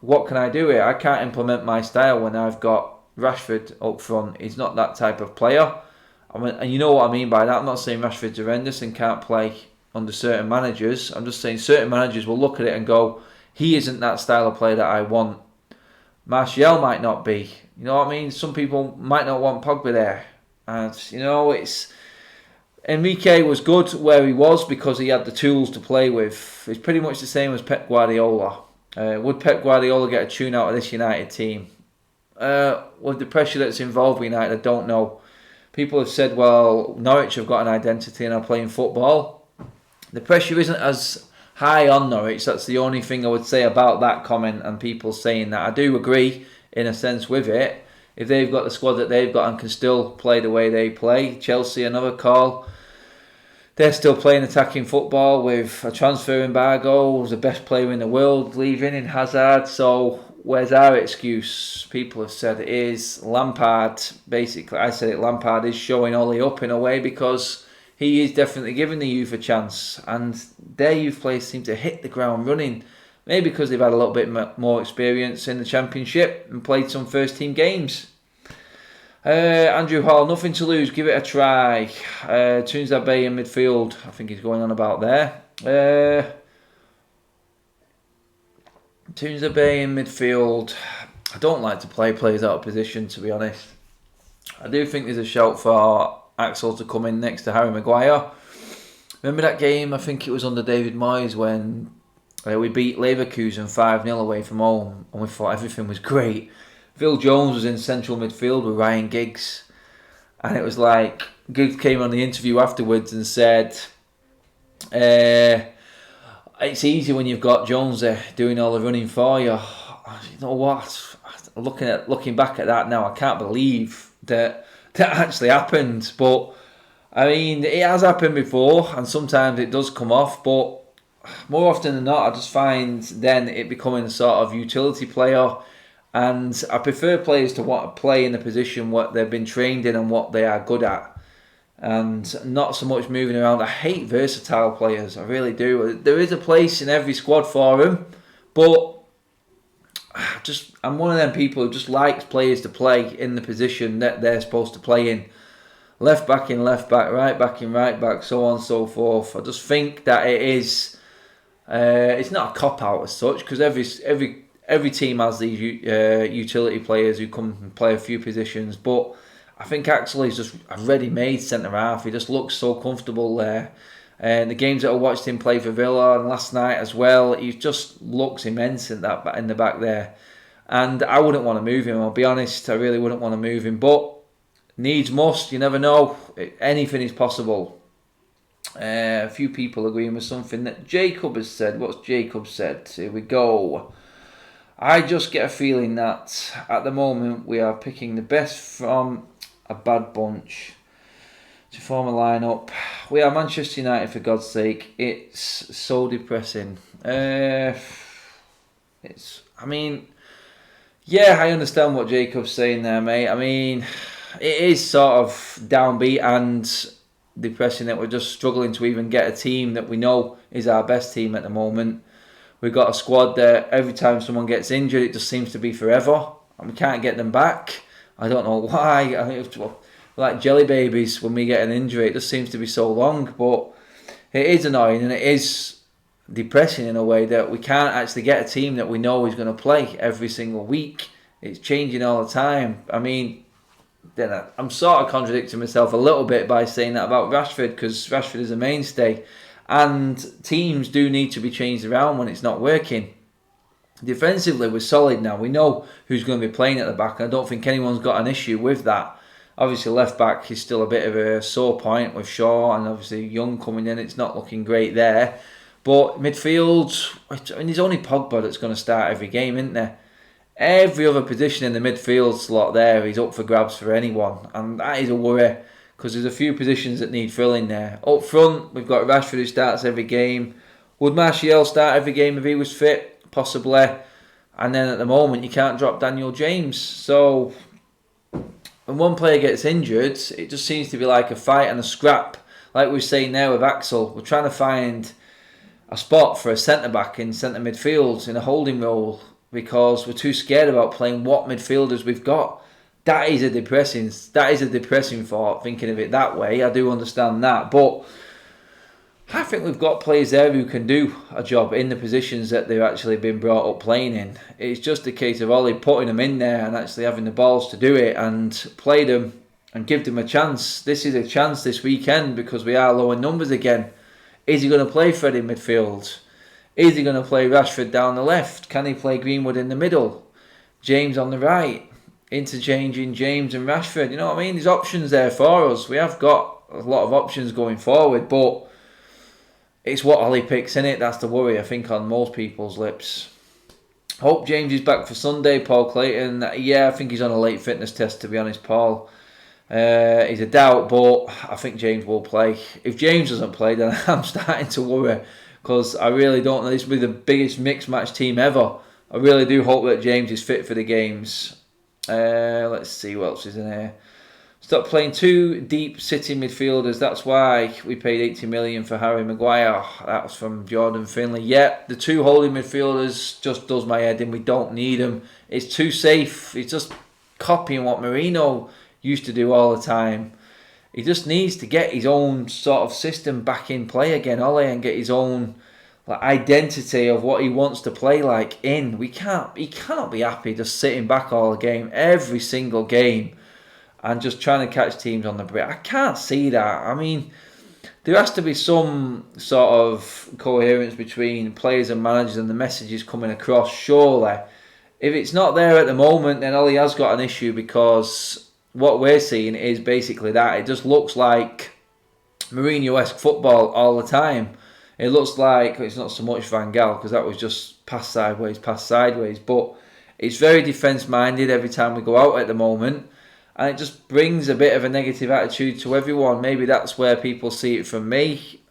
Speaker 1: what can I do here? I can't implement my style when I've got Rashford up front. He's not that type of player. I mean, and you know what I mean by that. I'm not saying Rashford's horrendous and can't play under certain managers. I'm just saying certain managers will look at it and go, he isn't that style of player that I want. Martial might not be. You know what I mean? Some people might not want Pogba there. And, it's... Enrique was good where he was because he had the tools to play with. It's pretty much the same as Pep Guardiola. Would Pep Guardiola get a tune out of this United team? With the pressure that's involved with United, I don't know. People have said, well, Norwich have got an identity and are playing football. The pressure isn't as high on Norwich. That's the only thing I would say about that comment and people saying that. I do agree in a sense with it. If they've got the squad that they've got and can still play the way they play, Chelsea, another call. They're still playing attacking football with a transfer embargo, the best player in the world leaving in Hazard. So where's our excuse? People have said it is Lampard. Basically, I said it, Lampard is showing Ollie up in a way because he is definitely giving the youth a chance. And their youth players seem to hit the ground running. Maybe because they've had a little bit more experience in the Championship and played some first team games. Andrew Hall, nothing to lose, give it a try. Tunesday Bay in midfield, I think he's going on about there. Tunesday Bay in midfield, I don't like to play players out of position, to be honest. I do think there's a shout for Axel to come in next to Harry Maguire. Remember that game, I think it was under David Moyes, when we beat Leverkusen 5-0 away from home and we thought everything was great. Phil Jones was in central midfield with Ryan Giggs, and it was like Giggs came on the interview afterwards and said it's easy when you've got Jones there doing all the running for you. You know what, looking back at that now, I can't believe that actually happened. But I mean, it has happened before and sometimes it does come off, but more often than not I just find then it becoming a sort of utility player. And I prefer players to want to play in the position what they've been trained in and what they are good at. And not so much moving around. I hate versatile players, I really do. There is a place in every squad for them. But I'm one of them people who just likes players to play in the position that they're supposed to play in. Left back in left back, right back in right back, so on and so forth. I just think that it is... it's not a cop-out as such, because every team has these utility players who come and play a few positions, but I think Axel is just a ready-made centre-half. He just looks so comfortable there. And the games that I watched him play for Villa and last night as well, he just looks immense in the back there. And I wouldn't want to move him, I'll be honest. I really wouldn't want to move him, but needs must, you never know. Anything is possible. A few people agreeing with something that Jacob has said. What's Jacob said? Here we go. I just get a feeling that at the moment we are picking the best from a bad bunch to form a lineup. We are Manchester United, for God's sake. It's so depressing. I understand what Jacob's saying there, mate. I mean, it is sort of downbeat and depressing that we're just struggling to even get a team that we know is our best team at the moment. We've got a squad that every time someone gets injured, it just seems to be forever. And we can't get them back. I don't know why. I mean, we're like jelly babies when we get an injury. It just seems to be so long. But it is annoying and it is depressing in a way that we can't actually get a team that we know is going to play every single week. It's changing all the time. I mean, then I'm sort of contradicting myself a little bit by saying that about Rashford, because Rashford is a mainstay. And teams do need to be changed around when it's not working. Defensively, we're solid now. We know who's going to be playing at the back. I don't think anyone's got an issue with that. Obviously, left back is still a bit of a sore point with Shaw, and obviously Young coming in. It's not looking great there. But midfield, I mean, there's only Pogba that's going to start every game, isn't there? Every other position in the midfield slot there is up for grabs for anyone. And that is a worry, because there's a few positions that need filling there. Up front, we've got Rashford who starts every game. Would Martial start every game if he was fit? Possibly. And then at the moment, you can't drop Daniel James. So when one player gets injured, it just seems to be like a fight and a scrap. Like we were saying now with Axel, we're trying to find a spot for a centre-back in centre midfield in a holding role because we're too scared about playing what midfielders we've got. That is a depressing thought, thinking of it that way. I do understand that, but I think we've got players there who can do a job in the positions that they've actually been brought up playing in. It's just a case of Ollie putting them in there and actually having the balls to do it and play them and give them a chance. This is a chance this weekend because we are low in numbers again. Is he going to play Fred in midfield? Is he going to play Rashford down the left? Can he play Greenwood in the middle? James on the right? Interchanging James and Rashford. You know what I mean? There's options there for us. We have got a lot of options going forward, but it's what Ollie picks, innit? That's the worry, I think, on most people's lips. Hope James is back for Sunday, Paul Clayton. Yeah, I think he's on a late fitness test, to be honest, Paul. He's a doubt, but I think James will play. If James doesn't play, then I'm starting to worry because I really don't know. This will be the biggest mixed match team ever. I really do hope that James is fit for the games. Let's see what else is in here. Stop playing two deep sitting midfielders. That's why we paid 80 million for Harry Maguire. That was from Jordan Finley. Yeah, the two holding midfielders just does my head in. We don't need them. It's too safe. It's just copying what Mourinho used to do all the time. He just needs to get his own sort of system back in play again, Ollie, and get his own identity of what he wants to play like in. He cannot be happy just sitting back all the game, every single game, and just trying to catch teams on the break. I can't see that. I mean, there has to be some sort of coherence between players and managers and the messages coming across, surely. If it's not there at the moment, then Ollie has got an issue because what we're seeing is basically that. It just looks like Mourinho-esque football all the time. It looks like, it's not so much Van Gaal because that was just pass sideways, but it's very defence-minded every time we go out at the moment. And it just brings a bit of a negative attitude to everyone. Maybe that's where people see it from me.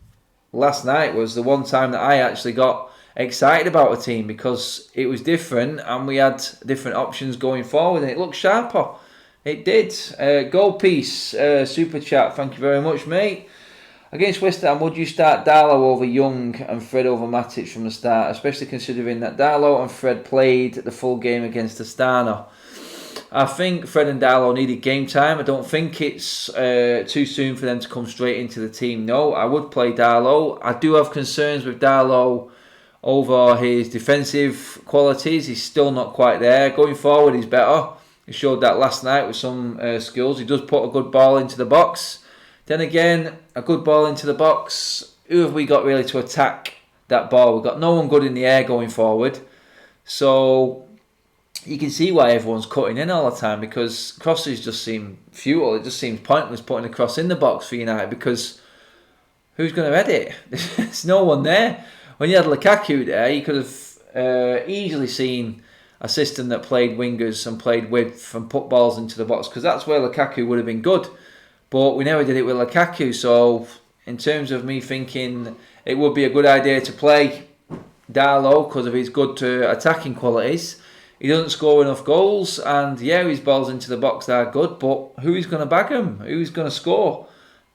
Speaker 1: Last night was the one time that I actually got excited about a team because it was different and we had different options going forward and it looked sharper. It did. Goal piece, super chat. Thank you very much, mate. Against West Ham, would you start Darlow over Young and Fred over Matic from the start, especially considering that Darlow and Fred played the full game against Astana? I think Fred and Darlow needed game time. I don't think it's too soon for them to come straight into the team. No, I would play Darlow. I do have concerns with Darlow over his defensive qualities. He's still not quite there. Going forward, he's better. He showed that last night with some skills. He does put a good ball into the box. Then again, a good ball into the box. Who have we got really to attack that ball? We've got no one good in the air going forward. So you can see why everyone's cutting in all the time because crosses just seem futile. It just seems pointless putting a cross in the box for United because who's going to head it? There's no one there. When you had Lukaku there, you could have easily seen a system that played wingers and played width and put balls into the box because that's where Lukaku would have been good. But we never did it with Lukaku. So in terms of me thinking it would be a good idea to play Darlow because of his good attacking qualities. He doesn't score enough goals, and yeah, his balls into the box are good, but who's going to bag him? Who's going to score?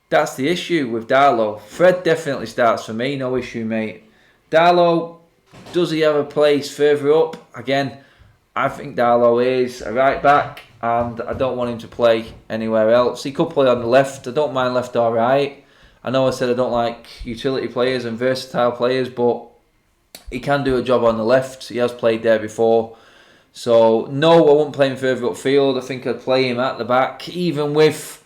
Speaker 1: That's the issue with Darlow. Fred definitely starts for me, no issue, mate. Darlow, does he have a place further up? Again, I think Darlow is a right back, and I don't want him to play anywhere else. He could play on the left. I don't mind left or right. I know I said I don't like utility players and versatile players, but he can do a job on the left. He has played there before. So, no, I won't play him further upfield. I think I'd play him at the back, even with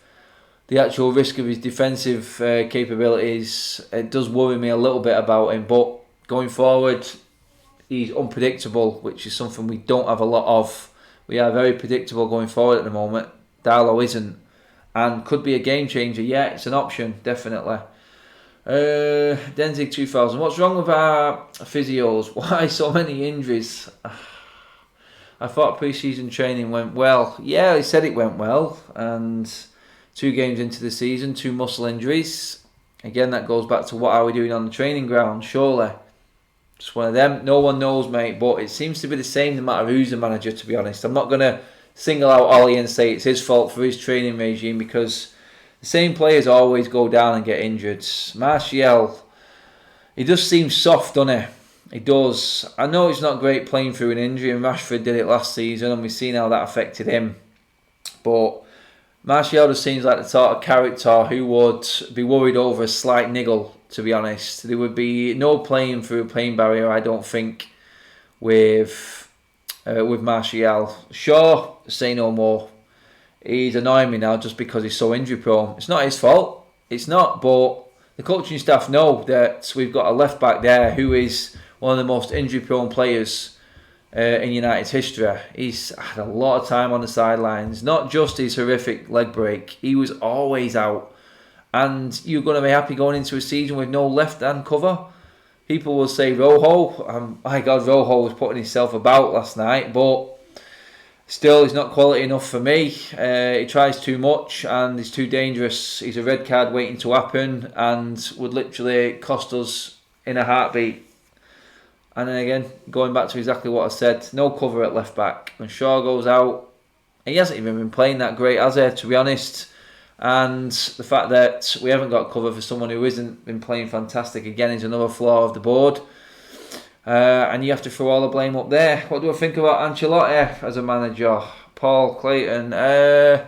Speaker 1: the actual risk of his defensive capabilities. It does worry me a little bit about him, but going forward, he's unpredictable, which is something we don't have a lot of. We are very predictable going forward at the moment. Darlow isn't, and could be a game changer. Yeah, it's an option, definitely. Denzig 2000. What's wrong with our physios? Why so many injuries? I thought pre-season training went well. Yeah, he said it went well. And 2 games into the season, 2 muscle injuries. Again, that goes back to what are we doing on the training ground, surely. Just one of them. No one knows, mate. But it seems to be the same no matter who's the manager, to be honest. I'm not going to single out Ollie and say it's his fault for his training regime, because the same players always go down and get injured. Martial, he just seems soft, doesn't he? He does. I know it's not great playing through an injury, and Rashford did it last season, and we've seen how that affected him. But Martial just seems like the sort of character who would be worried over a slight niggle, to be honest. There would be no playing through a pain barrier, I don't think, with Martial. Sure, say no more. He's annoying me now just because he's so injury prone. It's not his fault. It's not, but the coaching staff know that we've got a left back there who is one of the most injury prone players in United's history. He's had a lot of time on the sidelines. Not just his horrific leg break. He was always out. And you're going to be happy going into a season with no left-hand cover? People will say Rojo. My God, Rojo was putting himself about last night, but still, he's not quality enough for me. He tries too much and he's too dangerous. He's a red card waiting to happen and would literally cost us in a heartbeat. And then again, going back to exactly what I said, no cover at left back. When Shaw goes out, he hasn't even been playing that great, has he, to be honest? And the fact that we haven't got cover for someone who isn't been playing fantastic again is another flaw of the board. And you have to throw all the blame up there. What do I think about Ancelotti as a manager? Paul Clayton. I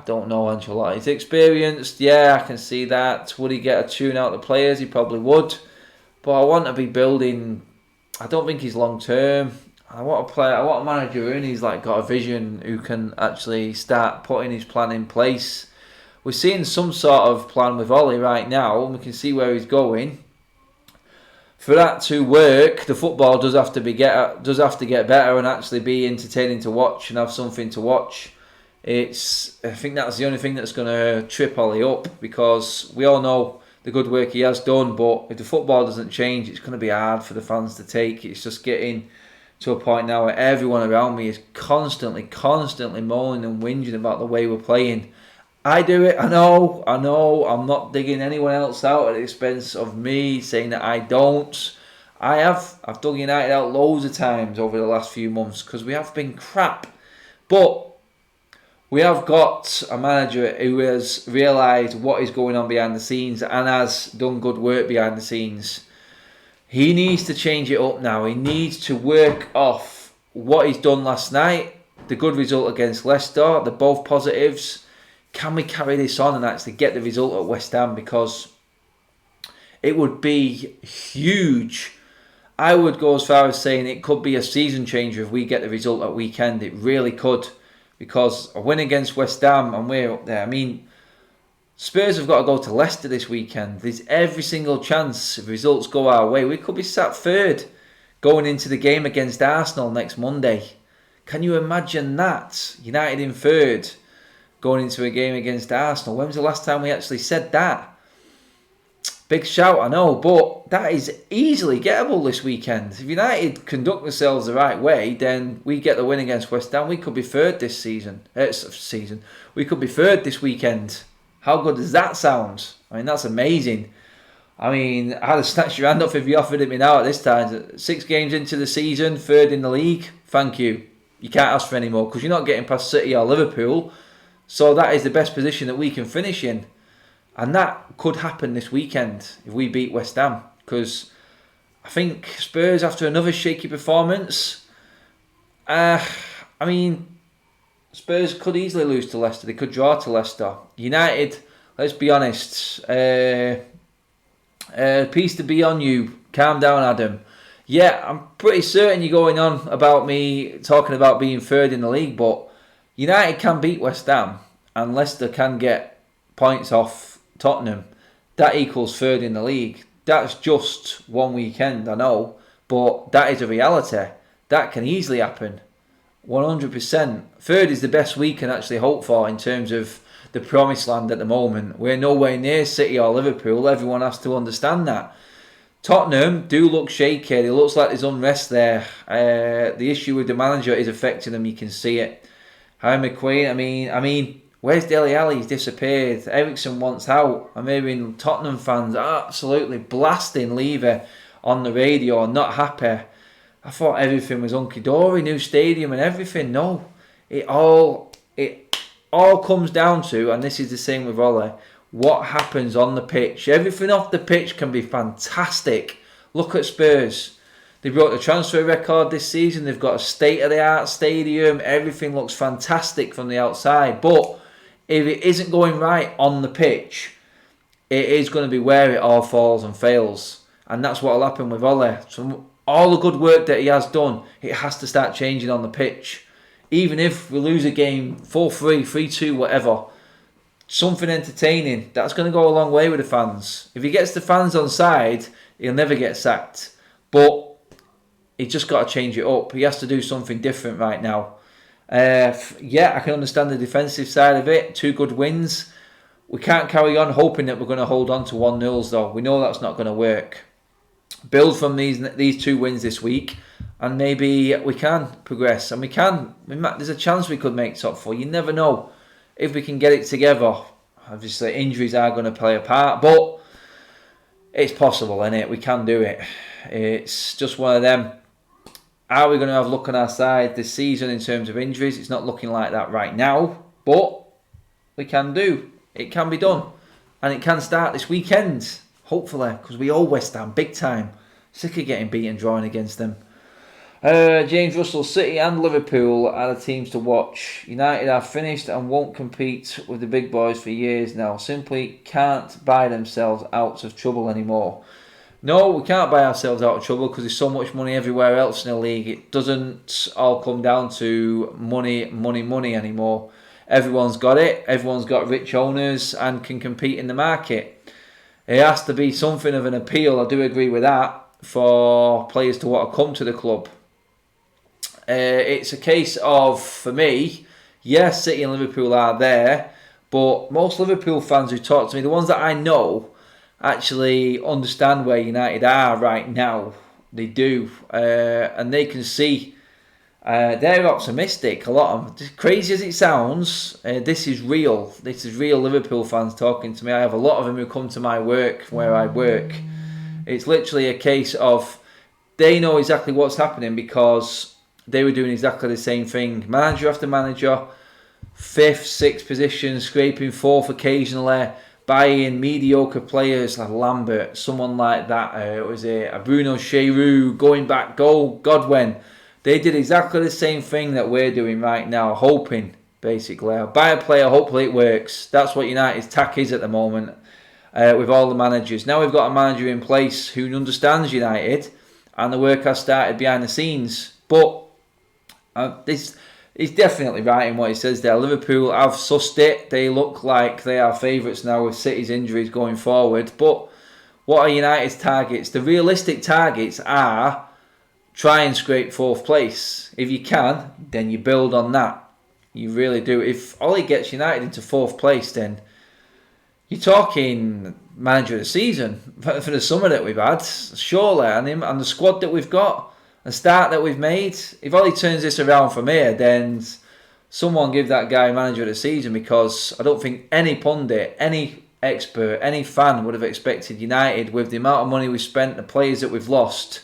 Speaker 1: don't know Ancelotti. He's experienced. Yeah, I can see that. Would he get a tune out of the players? He probably would. But I want to be building. I don't think he's long term. I want a manager who's like got a vision, who can actually start putting his plan in place. We're seeing some sort of plan with Ollie right now, and we can see where he's going. For that to work, the football does have to get better and actually be entertaining to watch and have something to watch. I think that's the only thing that's going to trip Ollie up, because we all know the good work he has done, but if the football doesn't change, it's going to be hard for the fans to take. It's just getting to a point now where everyone around me is constantly moaning and whinging about the way we're playing. I do it, I know, I'm not digging anyone else out at the expense of me, saying that I don't. I've dug United out loads of times over the last few months because we have been crap. But we have got a manager who has realised what is going on behind the scenes and has done good work behind the scenes. He needs to change it up now. He needs to work off what he's done last night, the good result against Leicester, the both positives. Can we carry this on and actually get the result at West Ham? Because it would be huge. I would go as far as saying it could be a season changer if we get the result at weekend. It really could. Because a win against West Ham and we're up there. I mean, Spurs have got to go to Leicester this weekend. There's every single chance if results go our way, we could be sat third going into the game against Arsenal next Monday. Can you imagine that? United in third going into a game against Arsenal. When was the last time we actually said that? Big shout, I know, but that is easily gettable this weekend. If United conduct themselves the right way, then we get the win against West Ham. We could be third this season. We could be third this weekend. How good does that sound? I mean, that's amazing. I mean, I'd have snatched your hand off if you offered it me now at this time. 6 games into the season, third in the league. Thank you. You can't ask for any more because you're not getting past City or Liverpool. So that is the best position that we can finish in. And that could happen this weekend if we beat West Ham. Because I think Spurs, after another shaky performance, Spurs could easily lose to Leicester. They could draw to Leicester. United, let's be honest. Peace to be on you. Calm down, Adam. Yeah, I'm pretty certain you're going on about me talking about being third in the league, but United can beat West Ham and Leicester can get points off Tottenham. That equals third in the league. That's just one weekend, I know, but that is a reality. That can easily happen. 100%. Third is the best we can actually hope for in terms of the promised land at the moment. We're nowhere near City or Liverpool. Everyone has to understand that. Tottenham do look shaky. It looks like there's unrest there. The issue with the manager is affecting them. You can see it. Harry McQueen, I mean, Where's Dele Alli? He's disappeared. Ericsson wants out. And maybe Tottenham fans are absolutely blasting Levy on the radio and not happy. I thought everything was hunky-dory, new stadium and everything. No, it all comes down to, and this is the same with Ole, what happens on the pitch. Everything off the pitch can be fantastic. Look at Spurs. They broke the transfer record this season. They've got a state-of-the-art stadium. Everything looks fantastic from the outside. But if it isn't going right on the pitch, it is going to be where it all falls and fails. And that's what will happen with Ole. So all the good work that he has done, it has to start changing on the pitch. Even if we lose a game 4-3, 3-2, whatever, something entertaining, that's going to go a long way with the fans. If he gets the fans on side, he'll never get sacked. But he's just got to change it up. He has to do something different right now. I can understand the defensive side of it. 2 good wins. We can't carry on hoping that we're going to hold on to 1-0s though. We know that's not going to work. Build from these 2 wins this week, and maybe we can progress. And there's a chance we could make top 4. You never know if we can get it together. Obviously, injuries are going to play a part, but it's possible, isn't it? We can do it. It's just one of them. Are we going to have luck on our side this season in terms of injuries? It's not looking like that right now, but we can do. It can be done, and it can start this weekend, hopefully, because we owe West Ham big time. Sick of getting beaten, drawing against them. James Russell, City and Liverpool are the teams to watch. United are finished and won't compete with the big boys for years now. Simply can't buy themselves out of trouble anymore. No, we can't buy ourselves out of trouble because there's so much money everywhere else in the league. It doesn't all come down to money anymore. Everyone's got it. Everyone's got rich owners and can compete in the market. It has to be something of an appeal, I do agree with that, for players to want to come to the club. It's a case of, for me, yes, City and Liverpool are there, but most Liverpool fans who talk to me, the ones that I know, actually understand where United are right now. They do, and they can see they're optimistic. A lot of them, crazy as it sounds, this is real. This is real Liverpool fans talking to me. I have a lot of them who come to my work, where I work. It's literally a case of they know exactly what's happening because they were doing exactly the same thing. Manager after manager, 5th, 6th position, scraping 4th occasionally, buying mediocre players like Lambert, someone like that. Was it a Bruno Cheroux, going back, Godwin. They did exactly the same thing that we're doing right now, hoping, basically. I'll buy a player, hopefully it works. That's what United's tack is at the moment, with all the managers. Now we've got a manager in place who understands United, and the work has started behind the scenes. But this is definitely right in what he says there. Liverpool have sussed it. They look like they are favourites now with City's injuries going forward. But what are United's targets? The realistic targets are try and scrape 4th place. If you can, then you build on that. You really do. If Ollie gets United into 4th place, then you're talking manager of the season for the summer that we've had, surely, and the squad that we've got. The start that we've made, if Ollie turns this around from here, then someone give that guy manager of the season, because I don't think any pundit, any expert, any fan would have expected United, with the amount of money we spent, the players that we've lost,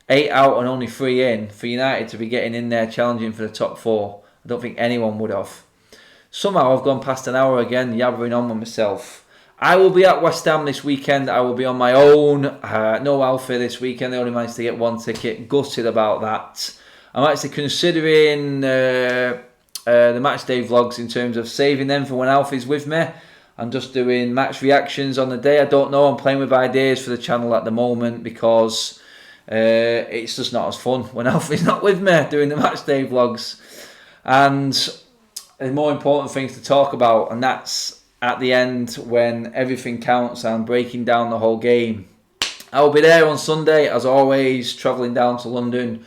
Speaker 1: 8 out and only 3 in, for United to be getting in there challenging for the top 4. I don't think anyone would have. Somehow I've gone past an hour again, yabbering on with myself. I will be at West Ham this weekend. I will be on my own. No Alfie this weekend. I only managed to get 1 ticket. Gutted about that. I'm actually considering the match day vlogs in terms of saving them for when Alfie's with me. I'm just doing match reactions on the day. I don't know. I'm playing with ideas for the channel at the moment because it's just not as fun when Alfie's not with me doing the match day vlogs. And there's more important things to talk about, and that's at the end when everything counts and breaking down the whole game. I'll be there on Sunday as always, travelling down to London,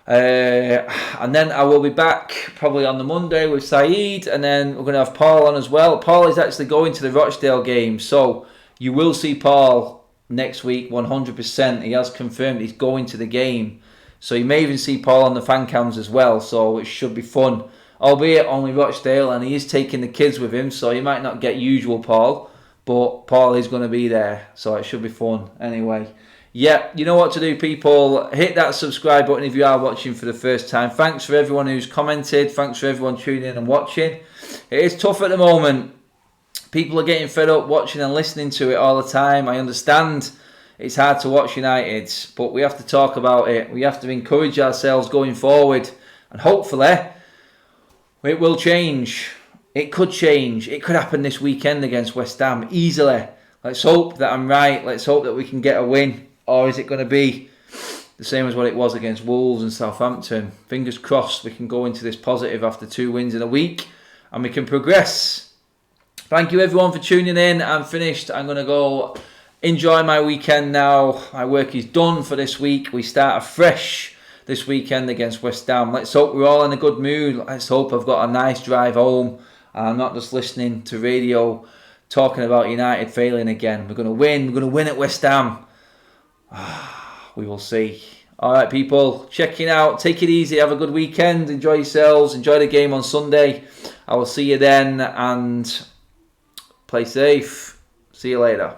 Speaker 1: and then I will be back probably on the Monday with Saeed, and then we're going to have Paul on as well. Paul is actually going to the Rochdale game, so you will see Paul next week 100%. He has confirmed he's going to the game, so you may even see Paul on the fan cams as well, so it should be fun albeit only Rochdale, and he is taking the kids with him, so you might not get usual Paul, but Paul is going to be there, so it should be fun anyway. Yeah, you know what to do, people. Hit that subscribe button if you are watching for the first time. Thanks for everyone who's commented. Thanks for everyone tuning in and watching. It is tough at the moment. People are getting fed up watching and listening to it all the time. I understand it's hard to watch United, but we have to talk about it. We have to encourage ourselves going forward, and hopefully it will change. It could change. It could happen this weekend against West Ham easily. Let's hope that I'm right. Let's hope that we can get a win. Or is it going to be the same as what it was against Wolves and Southampton? Fingers crossed we can go into this positive after 2 wins in a week and we can progress. Thank you everyone for tuning in. I'm finished. I'm going to go enjoy my weekend now. My work is done for this week. We start afresh this weekend against West Ham. Let's hope we're all in a good mood. Let's hope I've got a nice drive home and I'm not just listening to radio talking about United failing again. We're going to win. We're going to win at West Ham. We will see. Alright people, checking out. Take it easy. Have a good weekend. Enjoy yourselves. Enjoy the game on Sunday. I will see you then and play safe. See you later.